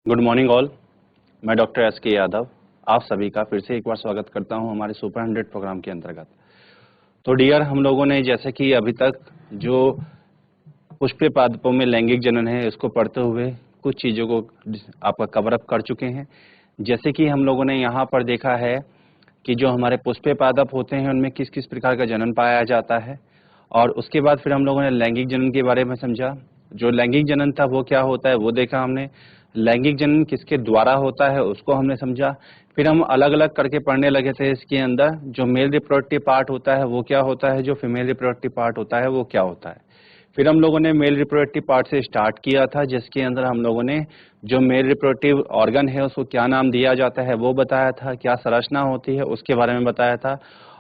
Good morning all. मैं doctor S के यादव आप सभी का फिर से एक बार स्वागत करता हूं हमारे सुपर 100 प्रोग्राम के अंतर्गत। तो डियर, हम लोगों ने जैसे कि अभी तक जो पुष्पीय पादपों में लैंगिक जनन है इसको पढ़ते हुए कुछ चीज़ों को आपका कवर अप कर चुके हैं। जैसे कि हम लोगों ने यहाँ पर देखा है कि जो हमारे पुष्पीय पादप होते हैं उनमें किस किस प्रकार का जनन पाया जाता है, और उसके बाद फिर हम लोगों ने लैंगिक जनन के बारे में समझा। जो लैंगिक जनन था वो क्या होता है वो देखा हमने। लैंगिक जनन किसके द्वारा होता है उसको हमने समझा। फिर हम अलग अलग करके पढ़ने लगे थे इसके अंदर जो मेल रिप्रोडक्टिव पार्ट होता है वो क्या होता है, जो फीमेल रिप्रोडक्टिव पार्ट होता है वो क्या होता है। फिर हम लोगों ने मेल रिप्रोडक्टिव पार्ट से स्टार्ट किया था, जिसके अंदर हम लोगों ने जो मेल रिप्रोडक्टिव ऑर्गन है उसको क्या नाम दिया जाता है वो बताया था, क्या संरचना होती है उसके बारे में बताया था।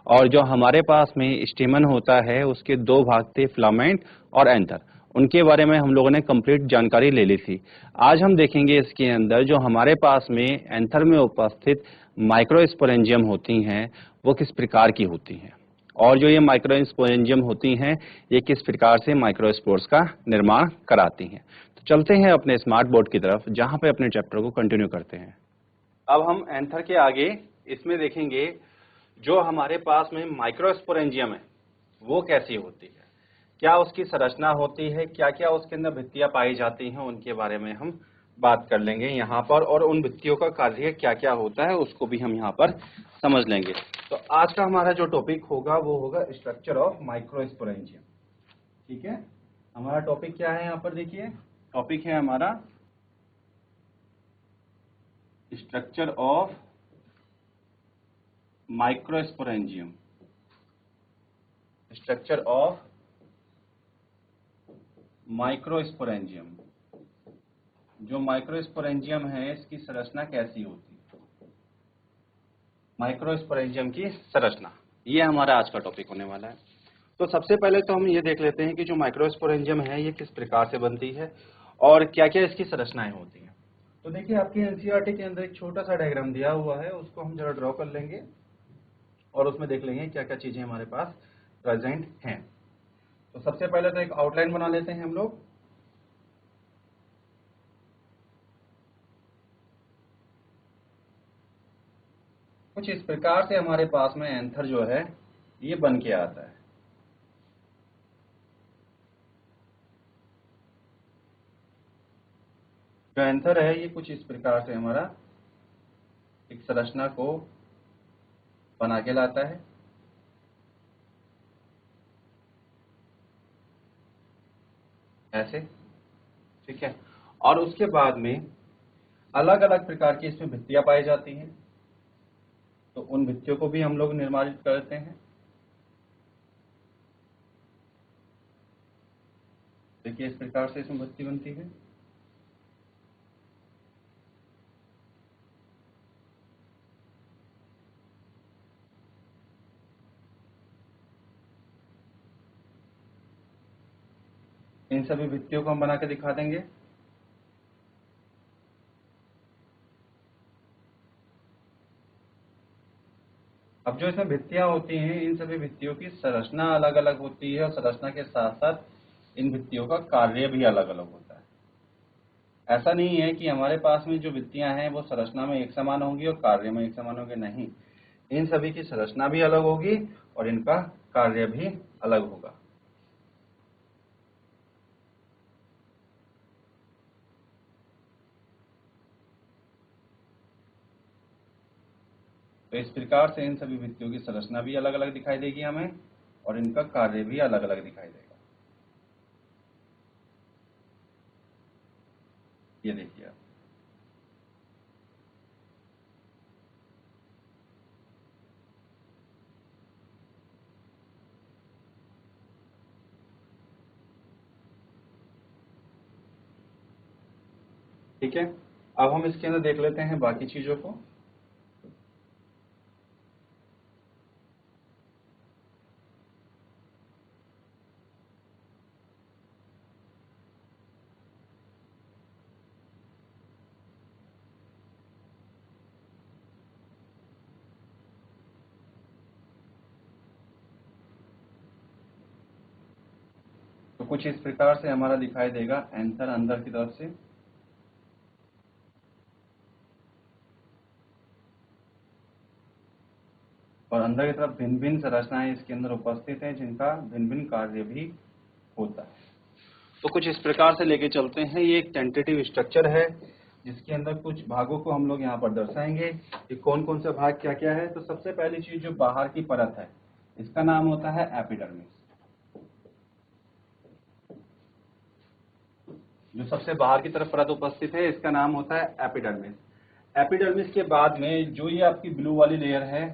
और जो हमारे पास में स्टेमन होता है उसके दो भाग थे, फिलामेंट और एंथर, उनके बारे में हम लोगों ने कंप्लीट जानकारी ले ली थी। आज हम देखेंगे इसके अंदर जो हमारे पास में एंथर में उपस्थित माइक्रोस्पोरेंजियम होती हैं वो किस प्रकार की होती हैं, और जो ये माइक्रोस्पोरेंजियम होती हैं ये किस प्रकार से माइक्रोस्पोर्स का निर्माण कराती हैं। तो चलते हैं अपने स्मार्ट बोर्ड की तरफ जहां पे अपने चैप्टर को कंटिन्यू करते हैं। अब हम एंथर के आगे इसमें देखेंगे जो हमारे पास में माइक्रोस्पोरेंजियम है वो कैसी होती है, क्या उसकी संरचना होती है, क्या क्या उसके अंदर भित्तियां पाई जाती हैं, उनके बारे में हम बात कर लेंगे यहाँ पर, और उन भित्तियों का कार्य क्या क्या होता है उसको भी हम यहाँ पर समझ लेंगे। तो आज का हमारा जो टॉपिक होगा वो होगा स्ट्रक्चर ऑफ माइक्रोस्पोरेंजियम। ठीक है, हमारा टॉपिक क्या है यहाँ पर देखिए, टॉपिक है हमारा structure of microsporangium. Structure of microsporangium, जो माइक्रोस्पोरेंजियम है इसकी संरचना कैसी होती है, माइक्रोस्पोरेंजियम की संरचना, ये हमारा आज का टॉपिक होने वाला है। तो सबसे पहले तो हम ये देख लेते हैं कि जो माइक्रोस्पोरेंजियम है ये किस प्रकार से बनती है और क्या क्या इसकी संरचनाएं होती हैं। तो देखिए आपके एनसीईआरटी के अंदर एक छोटा सा डायग्राम दिया हुआ है, उसको हम जरा ड्रॉ कर लेंगे और उसमें देख लेंगे क्या क्या चीजें हमारे पास प्रेजेंट हैं। तो सबसे पहले तो एक आउटलाइन बना लेते हैं हम लोग। कुछ इस प्रकार से हमारे पास में एंथर जो है ये बन के आता है। जो एंथर है ये कुछ इस प्रकार से हमारा एक संरचना को बना के लाता है। ऐसे, ठीक है, और उसके बाद में अलग अलग प्रकार की इसमें भित्तियां पाई जाती हैं, तो उन भित्तियों को भी हम लोग निर्माणित करते हैं। देखिए इस प्रकार से इसमें भित्ति बनती है। इन सभी भित्तियों को हम बना के दिखा देंगे। अब जो इसमें भित्तियां होती हैं इन सभी भित्तियों की संरचना अलग अलग होती है, और संरचना के साथ साथ इन भित्तियों का कार्य भी अलग अलग होता है। ऐसा नहीं है कि हमारे पास में जो भित्तियां हैं वो संरचना में एक समान होंगी और कार्य में एक समान होंगे, नहीं, इन सभी की संरचना भी अलग होगी और इनका कार्य भी अलग होगा। तो इस प्रकार से इन सभी भित्तियों की संरचना भी अलग अलग दिखाई देगी हमें, और इनका कार्य भी अलग अलग दिखाई देगा। ये देखिए आप, ठीक है। अब हम इसके अंदर देख लेते हैं बाकी चीजों को। तो कुछ इस प्रकार से हमारा दिखाई देगा एंथर अंदर की तरफ से। और अंदर की तरफ भिन्न भिन्न संरचनाएं इसके अंदर उपस्थित हैं जिनका भिन्न भिन्न कार्य भी होता है। तो कुछ इस प्रकार से लेके चलते हैं। ये एक टेंटेटिव स्ट्रक्चर है जिसके अंदर कुछ भागों को हम लोग यहाँ पर दर्शाएंगे कि कौन कौन से भाग क्या क्या है। तो सबसे पहली चीज जो बाहर की परत है इसका नाम होता है एपिडर्मिस। जो सबसे बाहर की तरफ परत उपस्थित है इसका नाम होता है एपिडर्मिस। एपिडर्मिस के बाद में जो ये आपकी ब्लू वाली लेयर है,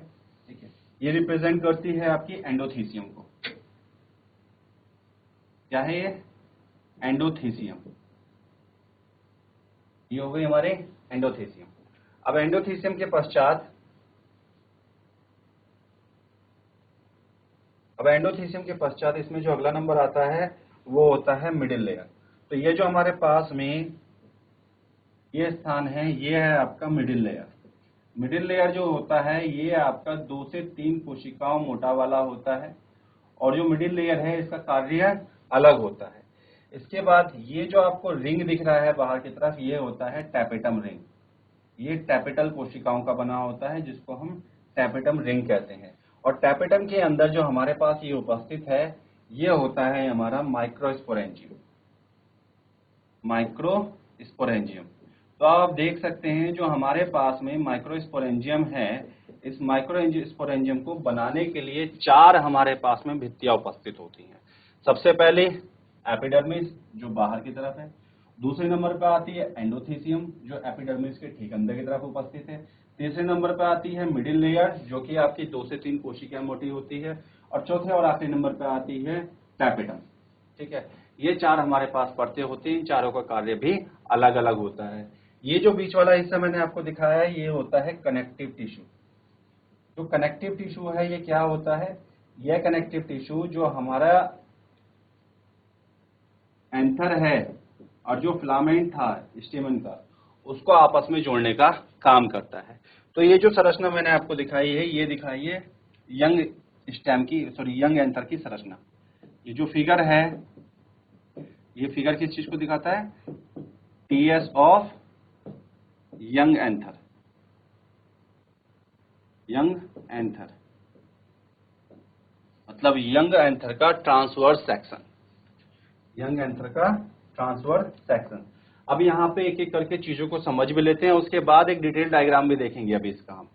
ठीक है, ये रिप्रेजेंट करती है आपकी एंडोथीसियम को। क्या है ये? एंडोथीसियम। ये हो गई हमारे एंडोथीसियम। अब एंडोथीसियम के पश्चात इसमें जो अगला नंबर आता है वो होता है मिडिल लेयर। तो ये जो हमारे पास में ये स्थान है ये है आपका मिडिल लेयर। मिडिल लेयर जो होता है ये आपका 2 से 3 कोशिकाओं मोटा वाला होता है और जो मिडिल लेयर है इसका कार्य अलग होता है। इसके बाद ये जो आपको रिंग दिख रहा है बाहर की तरफ ये होता है टैपेटम रिंग। ये टैपेटल कोशिकाओं का बना होता है जिसको हम टैपेटम रिंग कहते हैं। और टैपेटम के अंदर जो हमारे पास ये उपस्थित है ये होता है हमारा माइक्रोस्पोरेंजियम। माइक्रोस्पोरेंजियम। तो आप देख सकते हैं जो हमारे पास में माइक्रोस्पोरेंजियम है, इस माइक्रोस्पोरेंजियम को बनाने के लिए 4 हमारे पास में भित्तियां उपस्थित होती हैं। सबसे पहले एपिडर्मिस जो बाहर की तरफ है, दूसरे नंबर पर आती है एंडोथीसियम जो एपिडर्मिस के ठीक अंदर की तरफ उपस्थित है, तीसरे नंबर पर आती है मिडिल लेयर जो कि आपकी 2 से 3 कोशिकाएं मोटी होती है और चौथे और आखिरी नंबर पर आती है टैपेटम। ठीक है, ये 4 हमारे पास परतें होती हैं, चारों का कार्य भी अलग अलग होता है। ये जो बीच वाला हिस्सा मैंने आपको दिखाया है ये होता है कनेक्टिव टिश्यू। जो कनेक्टिव टिश्यू है ये क्या होता है? यह कनेक्टिव टिश्यू जो हमारा एंथर है और जो फिलामेंट था स्टेमन का उसको आपस में जोड़ने का काम करता है। तो ये जो संरचना मैंने आपको दिखाई है ये दिखाई है यंग यंग एंथर की संरचना। ये जो फिगर है ये फिगर किस चीज को दिखाता है? TS of young anther. Young anther मतलब यंग एंथर का ट्रांसवर्स सेक्शन। यंग एंथर का ट्रांसवर्स सेक्शन। अब यहाँ पे एक एक करके चीजों को समझ भी लेते हैं, उसके बाद एक डिटेल डायग्राम भी देखेंगे अभी इसका हम।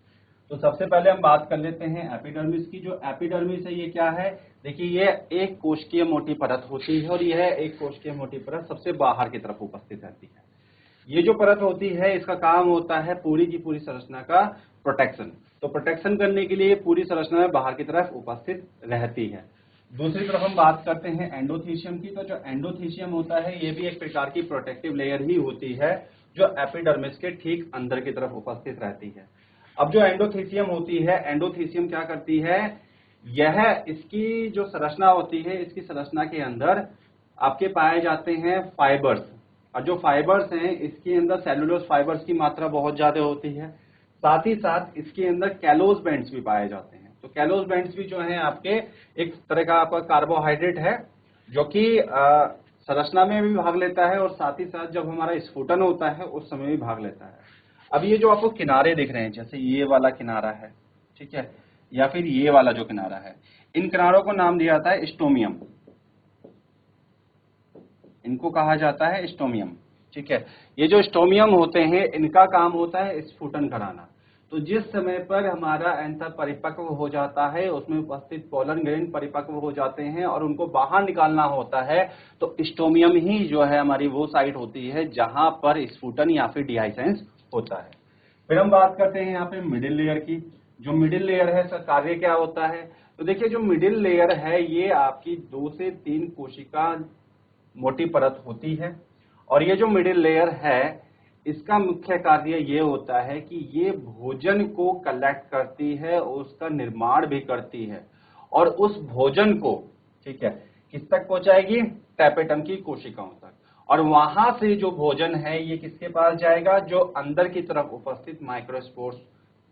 तो सबसे पहले हम बात कर लेते हैं एपिडर्मिस की। जो एपिडर्मिस है ये क्या है? देखिए ये एक कोशिकीय मोटी परत होती है और यह एक कोशिकीय मोटी परत सबसे बाहर की तरफ उपस्थित रहती है। ये जो परत होती है इसका काम होता है पूरी की पूरी संरचना का प्रोटेक्शन। तो प्रोटेक्शन करने के लिए पूरी संरचना में बाहर की तरफ उपस्थित रहती है। दूसरी तरफ हम बात करते हैं एंडोथीसियम की। तो जो एंडोथीसियम होता है ये भी एक प्रकार की प्रोटेक्टिव लेयर ही होती है जो एपिडर्मिस के ठीक अंदर की तरफ उपस्थित रहती है। अब जो एंडोथीसियम होती है, एंडोथीसियम क्या करती है? यह इसकी जो संरचना होती है इसकी संरचना के अंदर आपके पाए जाते हैं फाइबर्स, और जो फाइबर्स हैं इसके अंदर सेलुलोज फाइबर्स की मात्रा बहुत ज्यादा होती है। साथ ही साथ इसके अंदर कैलोज बैंड्स भी पाए जाते हैं। तो कैलोज बैंड्स भी जो हैं आपके एक तरह का आपका कार्बोहाइड्रेट है जो कि संरचना में भी भाग लेता है और साथ ही साथ जब हमारा स्फुटन होता है उस समय भी भाग लेता है। अब ये जो आपको किनारे दिख रहे हैं जैसे ये वाला किनारा है, ठीक है, या फिर ये वाला जो किनारा है, इन किनारों को नाम दिया जाता है स्टोमियम। इनको कहा जाता है स्टोमियम। ठीक है, ये जो स्टोमियम होते हैं इनका काम होता है स्फुटन कराना। तो जिस समय पर हमारा एंथर परिपक्व हो जाता है उसमें उपस्थित पोलन ग्रेन परिपक्व हो जाते हैं और उनको बाहर निकालना होता है, तो स्टोमियम ही जो है हमारी वो साइट होती है जहां पर स्फुटन या फिर डिहाइसेंस होता है। फिर हम बात करते हैं यहाँ पे मिडिल लेयर की। जो मिडिल लेयर है इसका कार्य क्या होता है? तो देखिए जो मिडिल लेयर है ये आपकी 2 से 3 कोशिका मोटी परत होती है और ये जो मिडिल लेयर है इसका मुख्य कार्य ये होता है कि ये भोजन को कलेक्ट करती है, उसका निर्माण भी करती है और उस भोजन को, ठीक है, किस तक पहुंचाएगी? टैपेटम की कोशिकाओं तक। और वहां से जो भोजन है ये किसके पास जाएगा? जो अंदर की तरफ उपस्थित माइक्रोस्पोर्स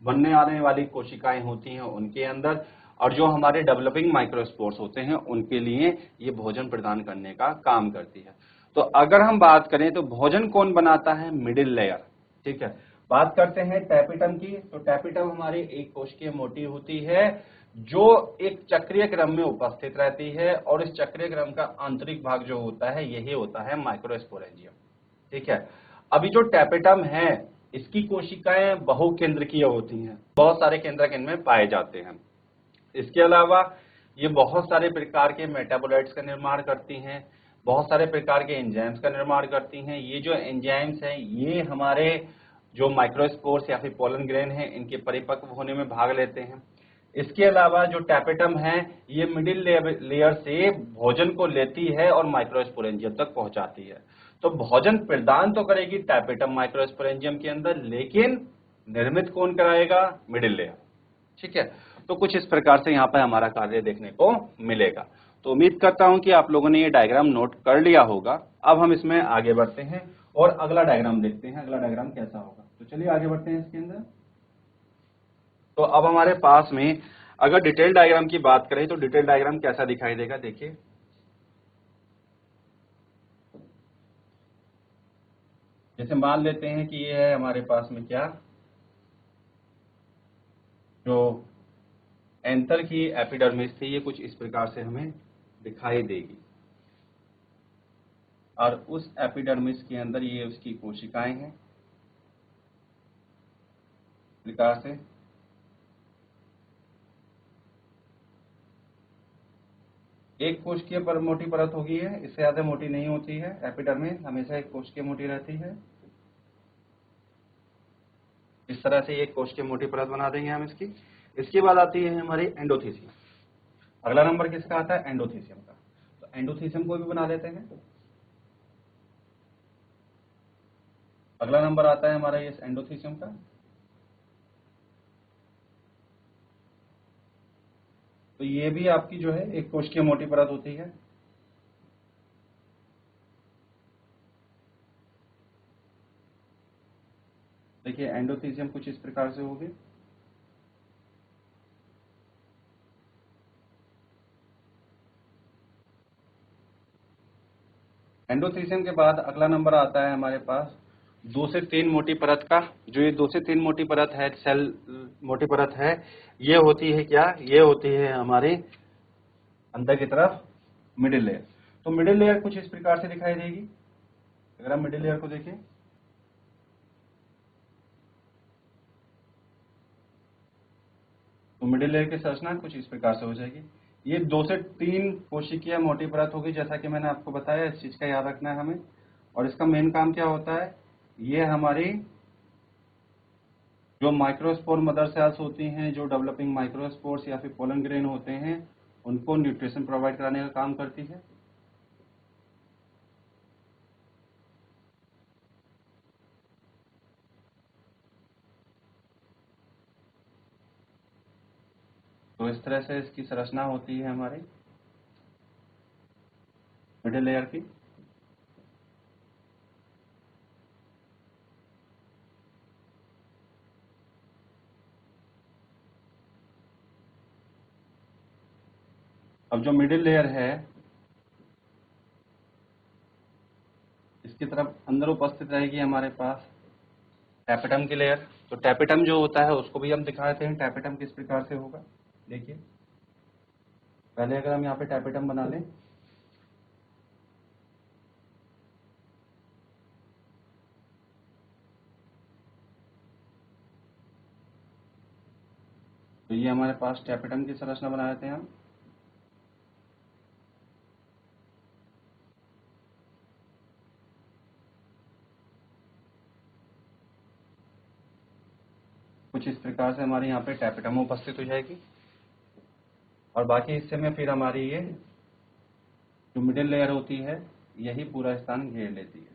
बनने आने वाली कोशिकाएं होती हैं उनके अंदर, और जो हमारे डेवलपिंग माइक्रोस्पोर्स होते हैं उनके लिए ये भोजन प्रदान करने का काम करती है। तो अगर हम बात करें तो भोजन कौन बनाता है? Middle layer. ठीक है, बात करते हैं टैपिटम की, तो टैपिटम हमारी एक कोशिकीय मोटी होती है जो एक चक्रीय क्रम में उपस्थित रहती है, और इस चक्रीय क्रम का आंतरिक भाग जो होता है यही होता है माइक्रोस्पोरेंजियम। ठीक है। अभी जो टैपेटम है इसकी कोशिकाएं बहुकेंद्रकीय होती हैं, बहुत सारे केंद्रक इनमें पाए जाते हैं। इसके अलावा ये बहुत सारे प्रकार के मेटाबोलाइट्स का निर्माण करती हैं, बहुत सारे प्रकार के एंजाइम्स का निर्माण करती हैं। ये जो एंजाइम्स हैं ये हमारे जो माइक्रोस्पोर्स या फिर पोलन ग्रेन है इनके परिपक्व होने में भाग लेते हैं। इसके अलावा जो टैपेटम है ये मिडिल लेयर से भोजन को लेती है और माइक्रोस्पोरेंजियम तक पहुंचाती है। तो भोजन प्रदान तो करेगी टैपेटम माइक्रोस्पोरेंजियम के अंदर, लेकिन निर्मित कौन कराएगा? Middle layer. ठीक है। तो कुछ इस प्रकार से यहाँ पर हमारा कार्य देखने को मिलेगा। तो उम्मीद करता हूं कि आप लोगों ने ये डायग्राम नोट कर लिया होगा। अब हम इसमें आगे बढ़ते हैं और अगला डायग्राम देखते हैं, अगला डायग्राम कैसा होगा। तो चलिए आगे बढ़ते हैं इसके अंदर। तो अब हमारे पास में अगर डिटेल डायग्राम की बात करें तो डिटेल डायग्राम कैसा दिखाई देगा, देखिए। जैसे मान लेते हैं कि ये है हमारे पास में क्या, जो एंथर की एपिडर्मिस थी, ये कुछ इस प्रकार से हमें दिखाई देगी, और उस एपिडर्मिस के अंदर ये उसकी कोशिकाएं हैं प्रकार से। एक कोशिकीय पर मोटी परत होगी है, इससे ज्यादा मोटी नहीं होती है। एपिडर्मिस हमेशा एक कोशिकीय मोटी रहती है। इस तरह से एक कोशिकीय मोटी परत बना देंगे हम इसकी। इसके बाद आती है हमारी एंडोथीसियम। अगला नंबर किसका आता है? एंडोथीसियम का। तो एंडोथीसियम को भी बना लेते हैं। अगला नंबर आता है हमारा ये एंडोथीसियम का। तो ये भी आपकी जो है एक कोशिकीय मोटी परत होती है। देखिए एंडोथीसियम कुछ इस प्रकार से होगी। एंडोथीसियम के बाद अगला नंबर आता है हमारे पास 2 से 3 मोटी परत का। जो ये 2 से 3 मोटी परत है, सेल मोटी परत है, ये होती है क्या? ये होती है हमारे अंदर की तरफ मिडिल लेयर। तो मिडिल लेयर कुछ इस प्रकार से दिखाई देगी। अगर हम मिडिल लेयर को देखें तो मिडिल लेयर की संरचना कुछ इस प्रकार से हो जाएगी। ये 2 से 3 कोशिकीय मोटी परत होगी, जैसा कि मैंने आपको बताया। इस चीज का याद रखना है हमें। और इसका मेन काम क्या होता है? ये हमारी जो माइक्रोस्पोर मदर सेल्स होती हैं, जो डेवलपिंग माइक्रोस्पोर्स या फिर पोलन ग्रेन होते हैं, उनको न्यूट्रिशन प्रोवाइड कराने का काम करती है। तो इस तरह से इसकी संरचना होती है हमारी मिडिल लेयर की। अब जो मिडिल लेयर है इसकी तरफ अंदर उपस्थित रहेगी हमारे पास टैपेटम की लेयर। तो टैपेटम जो होता है उसको भी हम दिखाते हैं टैपेटम किस प्रकार से होगा। देखिए पहले अगर हम यहाँ पे टैपेटम बना लें, तो ये हमारे पास टैपेटम की संरचना बना देते हैं हम। कुछ इस प्रकार से हमारे यहाँ पे टैपेटम उपस्थित हो जाएगी, और बाकी हिस्से में फिर हमारी ये जो मिडिल लेयर होती है यही पूरा स्थान घेर लेती है।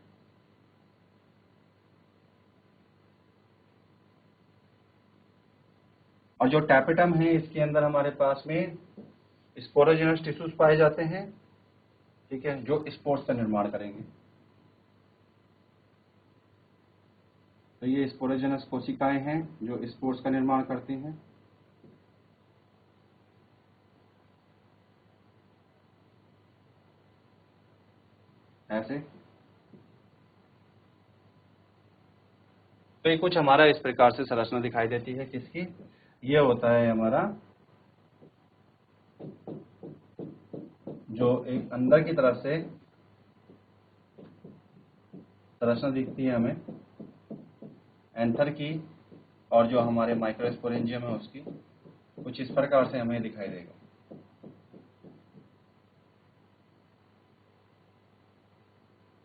और जो टैपेटम है इसके अंदर हमारे पास में स्पोरोजेनस टिश्यूज पाए जाते हैं। ठीक है, जो स्पोर्स का निर्माण करेंगे। तो ये स्पोरोजेनस कोशिकाएं हैं जो स्पोर्स का निर्माण करती हैं। ऐसे। तो ये कुछ हमारा इस प्रकार से संरचना दिखाई देती है किसकी, ये होता है हमारा जो एक अंदर की तरफ से संरचना दिखती है हमें एंथर की, और जो हमारे माइक्रोस्पोरेंजियम है उसकी कुछ इस प्रकार से हमें दिखाई देगा।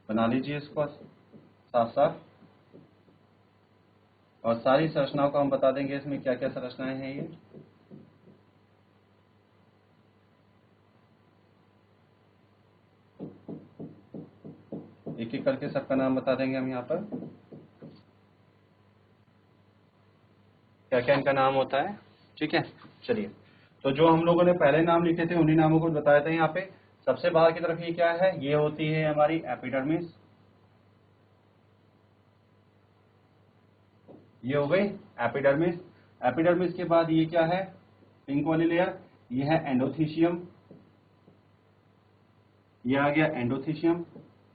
बना लीजिए इसको साफ साफ, और सारी संरचनाओं को हम बता देंगे इसमें क्या क्या संरचनाएं हैं ये। एक एक करके सबका नाम बता देंगे हम यहाँ पर, क्या क्या इनका नाम होता है। ठीक है, चलिए। तो जो हम लोगों ने पहले नाम लिखे थे उन्हीं नामों को बताए थे यहाँ पे। सबसे बाहर की तरफ ये क्या है, ये होती है हमारी एपिडर्मिस, ये हो गई एपिडर्मिस। एपिडर्मिस के बाद ये क्या है, पिंक वाली लेयर, ये है एंडोथीशियम, ये आ गया एंडोथीशियम।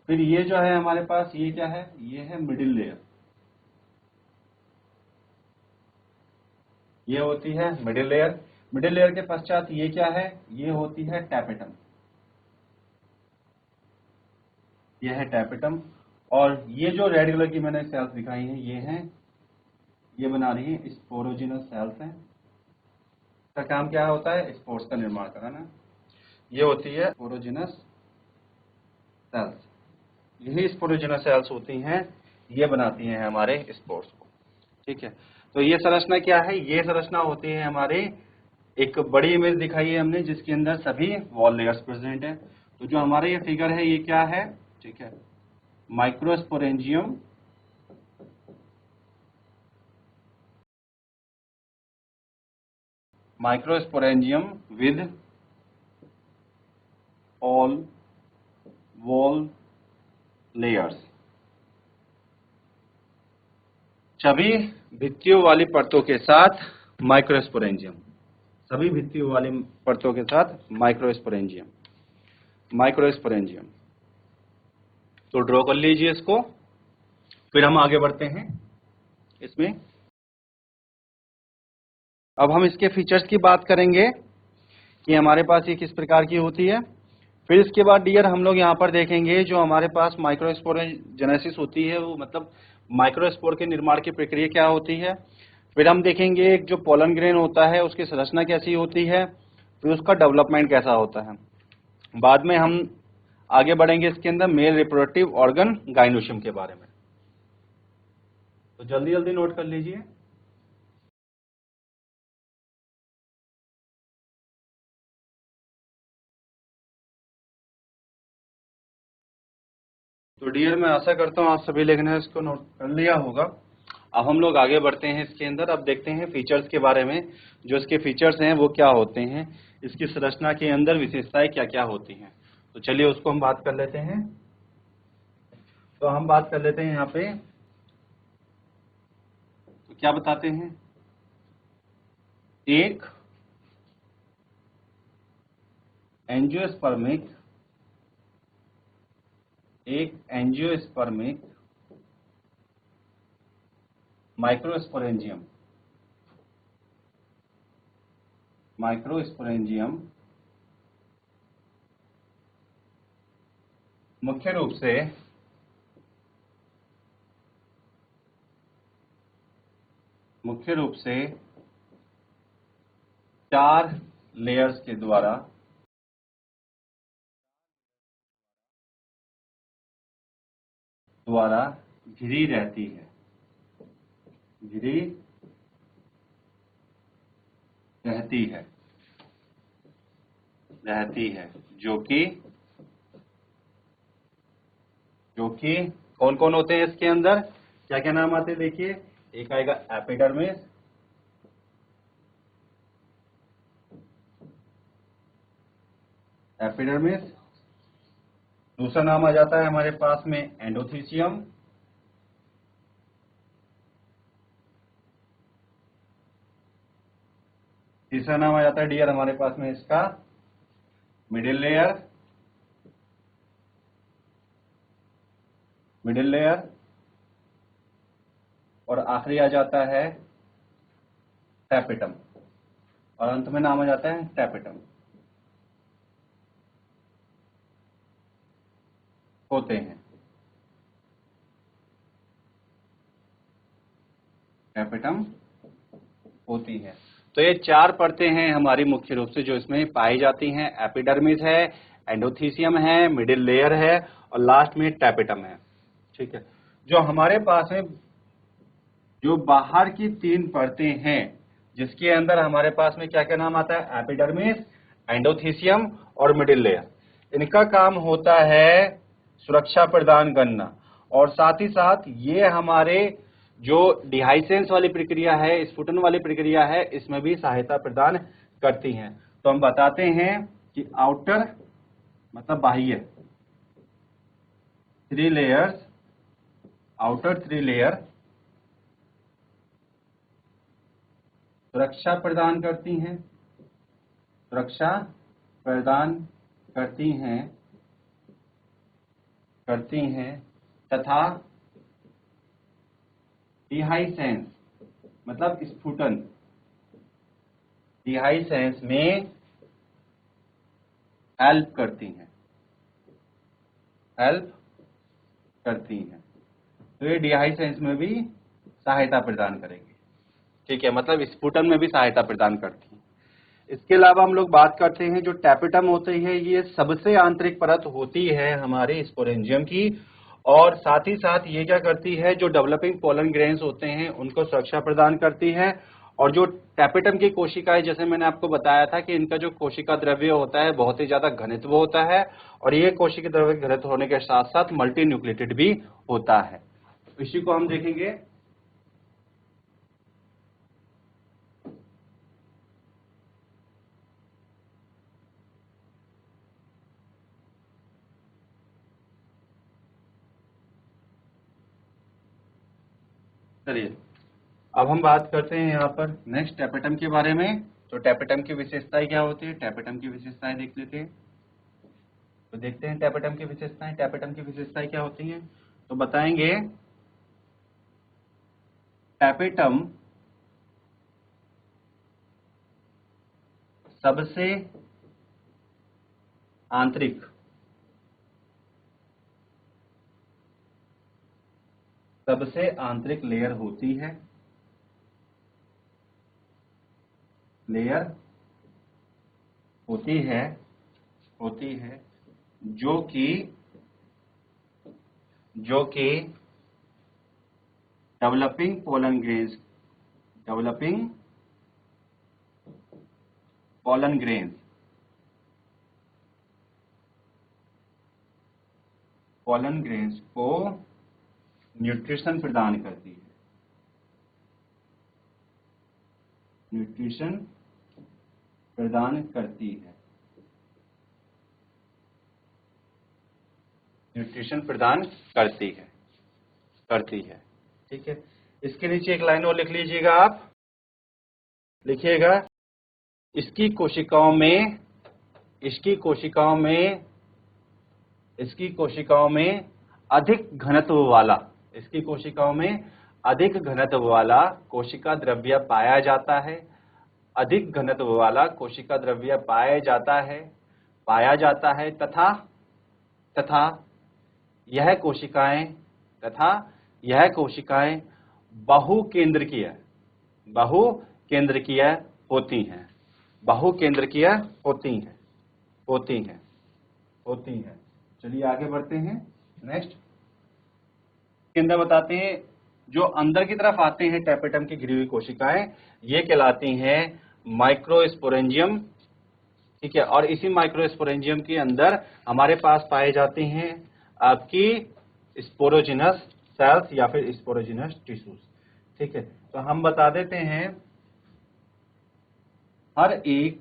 फिर ये जो है हमारे पास ये क्या है, ये है मिडिल लेयर, ये होती है मिडिल लेयर। मिडिल लेयर के पश्चात ये क्या है, ये होती है टैपेटम, ये है टैपेटम। और ये जो रेड कलर की मैंने सेल्स दिखाई हैं ये हैं, ये बना रही है स्पोरोजिनस सेल्स हैं। इसका काम क्या होता है, स्पोर्स का निर्माण कराना। ये होती है स्पोरोजिनस सेल्स, यही स्पोरोजिनस सेल्स होती हैं, ये बनाती हैं हमारे स्पोर्स को। ठीक है, तो ये संरचना क्या है, ये संरचना होती है हमारे, एक बड़ी इमेज दिखाई है हमने जिसके अंदर सभी वॉल लेयर्स प्रेजेंट है। तो जो हमारा ये फिगर है ये क्या है, ठीक है, microsporangium, microsporangium with all wall layers, सभी भित्तियों वाली परतों के साथ माइक्रोस्पोरेंजियम, सभी भित्तियों वाली परतों के साथ माइक्रोस्पोरेंजियम, माइक्रोस्पोरेंजियम। तो ड्रॉ कर लीजिए इसको, फिर हम आगे बढ़ते हैं इसमें। अब हम इसके फीचर्स की बात करेंगे कि हमारे पास ये किस प्रकार की होती है। फिर इसके बाद डियर हम लोग यहाँ पर देखेंगे जो हमारे पास माइक्रोस्पोरेंजेनेसिस होती है, वो मतलब माइक्रोस्पोर के निर्माण की प्रक्रिया क्या होती है। फिर हम देखेंगे एक जो पोलन ग्रेन होता है उसकी संरचना कैसी होती है, फिर उसका डेवलपमेंट कैसा होता है। बाद में हम आगे बढ़ेंगे इसके अंदर मेल रिप्रोडक्टिव ऑर्गन गाइनोशियम के बारे में। तो जल्दी जल्दी नोट कर लीजिए। तो डियर मैं आशा करता हूँ आप सभी लोगों ने इसको नोट कर लिया होगा। अब हम लोग आगे बढ़ते हैं इसके अंदर, अब देखते हैं फीचर्स के बारे में। जो इसके फीचर्स हैं वो क्या होते हैं, इसकी संरचना के अंदर विशेषताएं क्या क्या होती हैं। तो चलिए उसको हम बात कर लेते हैं। तो हम बात कर लेते हैं यहाँ पे, तो क्या बताते हैं, एक एंजियोस्पर्मिक, एक एंजियोस्पर्मिक माइक्रोस्पोरेंजियम, माइक्रोस्पोरेंजियम मुख्य रूप से 4 लेयर्स के द्वारा घिरी रहती है, घिरी रहती है, जो कि कौन कौन होते हैं इसके अंदर, क्या क्या नाम आते हैं देखिए। एक आएगा एपिडर्मिस, एपिडर्मिस। दूसरा नाम आ जाता है हमारे पास में एंडोथीसियम, तीसरा नाम आ जाता है डियर हमारे पास में इसका मिडिल लेयर, मिडिल लेयर। और आखिरी आ जाता है टैपेटम, और अंत में नाम आ जाता है टैपेटम होते हैं। टैपेटम होती है। तो ये 4 परतें हैं हमारी मुख्य रूप से जो इसमें पाई जाती हैं। एपिडर्मिस है, एंडोथीसियम है, मिडिल लेयर है और लास्ट में टैपेटम है। ठीक है, जो हमारे पास में जो बाहर की 3 परतें हैं, जिसके अंदर हमारे पास में क्या क्या नाम आता है, एपिडर्मिस, एंडोथीसियम और मिडिल लेयर। इनका काम होता है सुरक्षा प्रदान करना, और साथ ही साथ ये हमारे जो डिहाइसेंस वाली प्रक्रिया है, स्फुटन वाली प्रक्रिया है, इसमें भी सहायता प्रदान करती हैं। तो हम बताते हैं कि आउटर मतलब बाह्य 3 लेयर्स, आउटर 3 लेयर सुरक्षा प्रदान करती हैं, सुरक्षा प्रदान करती हैं तथा डिहाइसेंस मतलब स्फुटन, डिहाइसेंस में हेल्प करती हैं, हेल्प करती हैं। तो ये डिहाइसेंस में भी सहायता प्रदान करेंगे। ठीक है, मतलब स्फुटन में भी सहायता प्रदान करती हैं। इसके अलावा हम लोग बात करते हैं जो टैपेटम होती है, ये सबसे आंतरिक परत होती है हमारे स्पोरेंजियम की, और साथ ही साथ ये क्या करती है, जो डेवलपिंग पोलन ग्रेन्स होते हैं उनको सुरक्षा प्रदान करती है। और जो टैपेटम की कोशिकाएं, जैसे मैंने आपको बताया था कि इनका जो कोशिका द्रव्य होता है बहुत ही ज्यादा घनित्व होता है, और ये कोशिका द्रव्य घनित्व होने के साथ साथ मल्टी न्यूक्लिएटेड भी होता है। इसी को हम देखेंगे। चलिए, अब हम बात करते हैं यहाँ पर नेक्स्ट टैपेटम के बारे में। तो टैपेटम की विशेषताएं क्या होती है, टैपेटम की विशेषताएं देख लेते हैं। तो देखते हैं टैपेटम की विशेषताएं, टैपेटम की विशेषताएं क्या होती हैं। तो बताएंगे टैपेटम सबसे आंतरिक लेयर होती है, लेयर होती है जो कि developing pollen grains, developing pollen grains को न्यूट्रिशन प्रदान करती है, न्यूट्रिशन प्रदान करती है, न्यूट्रिशन प्रदान करती है। ठीक है, इसके नीचे एक लाइन और लिख लीजिएगा आप, लिखिएगा इसकी कोशिकाओं में, इसकी कोशिकाओं में अधिक घनत्व वाला, इसकी कोशिकाओं में अधिक घनत्व वाला कोशिका द्रव्य पाया जाता है, अधिक घनत्व वाला कोशिका द्रव्य पाया जाता है तथा यह कोशिकाएं बहुकेंद्रकीय होती हैं, बहुकेंद्रकीय होती हैं। चलिए आगे बढ़ते हैं। नेक्स्ट के अंदर बताते हैं जो अंदर की तरफ आते हैं टैपेटम की घिरी हुई कोशिकाएं, ये कहलाती हैं माइक्रोस्पोरेंजियम। ठीक है, और इसी माइक्रोस्पोरेंजियम के अंदर हमारे पास पाए जाते हैं आपकी स्पोरोजिनस सेल्स या फिर स्पोरोजिनस टिश्यूज। ठीक है, तो हम बता देते हैं हर एक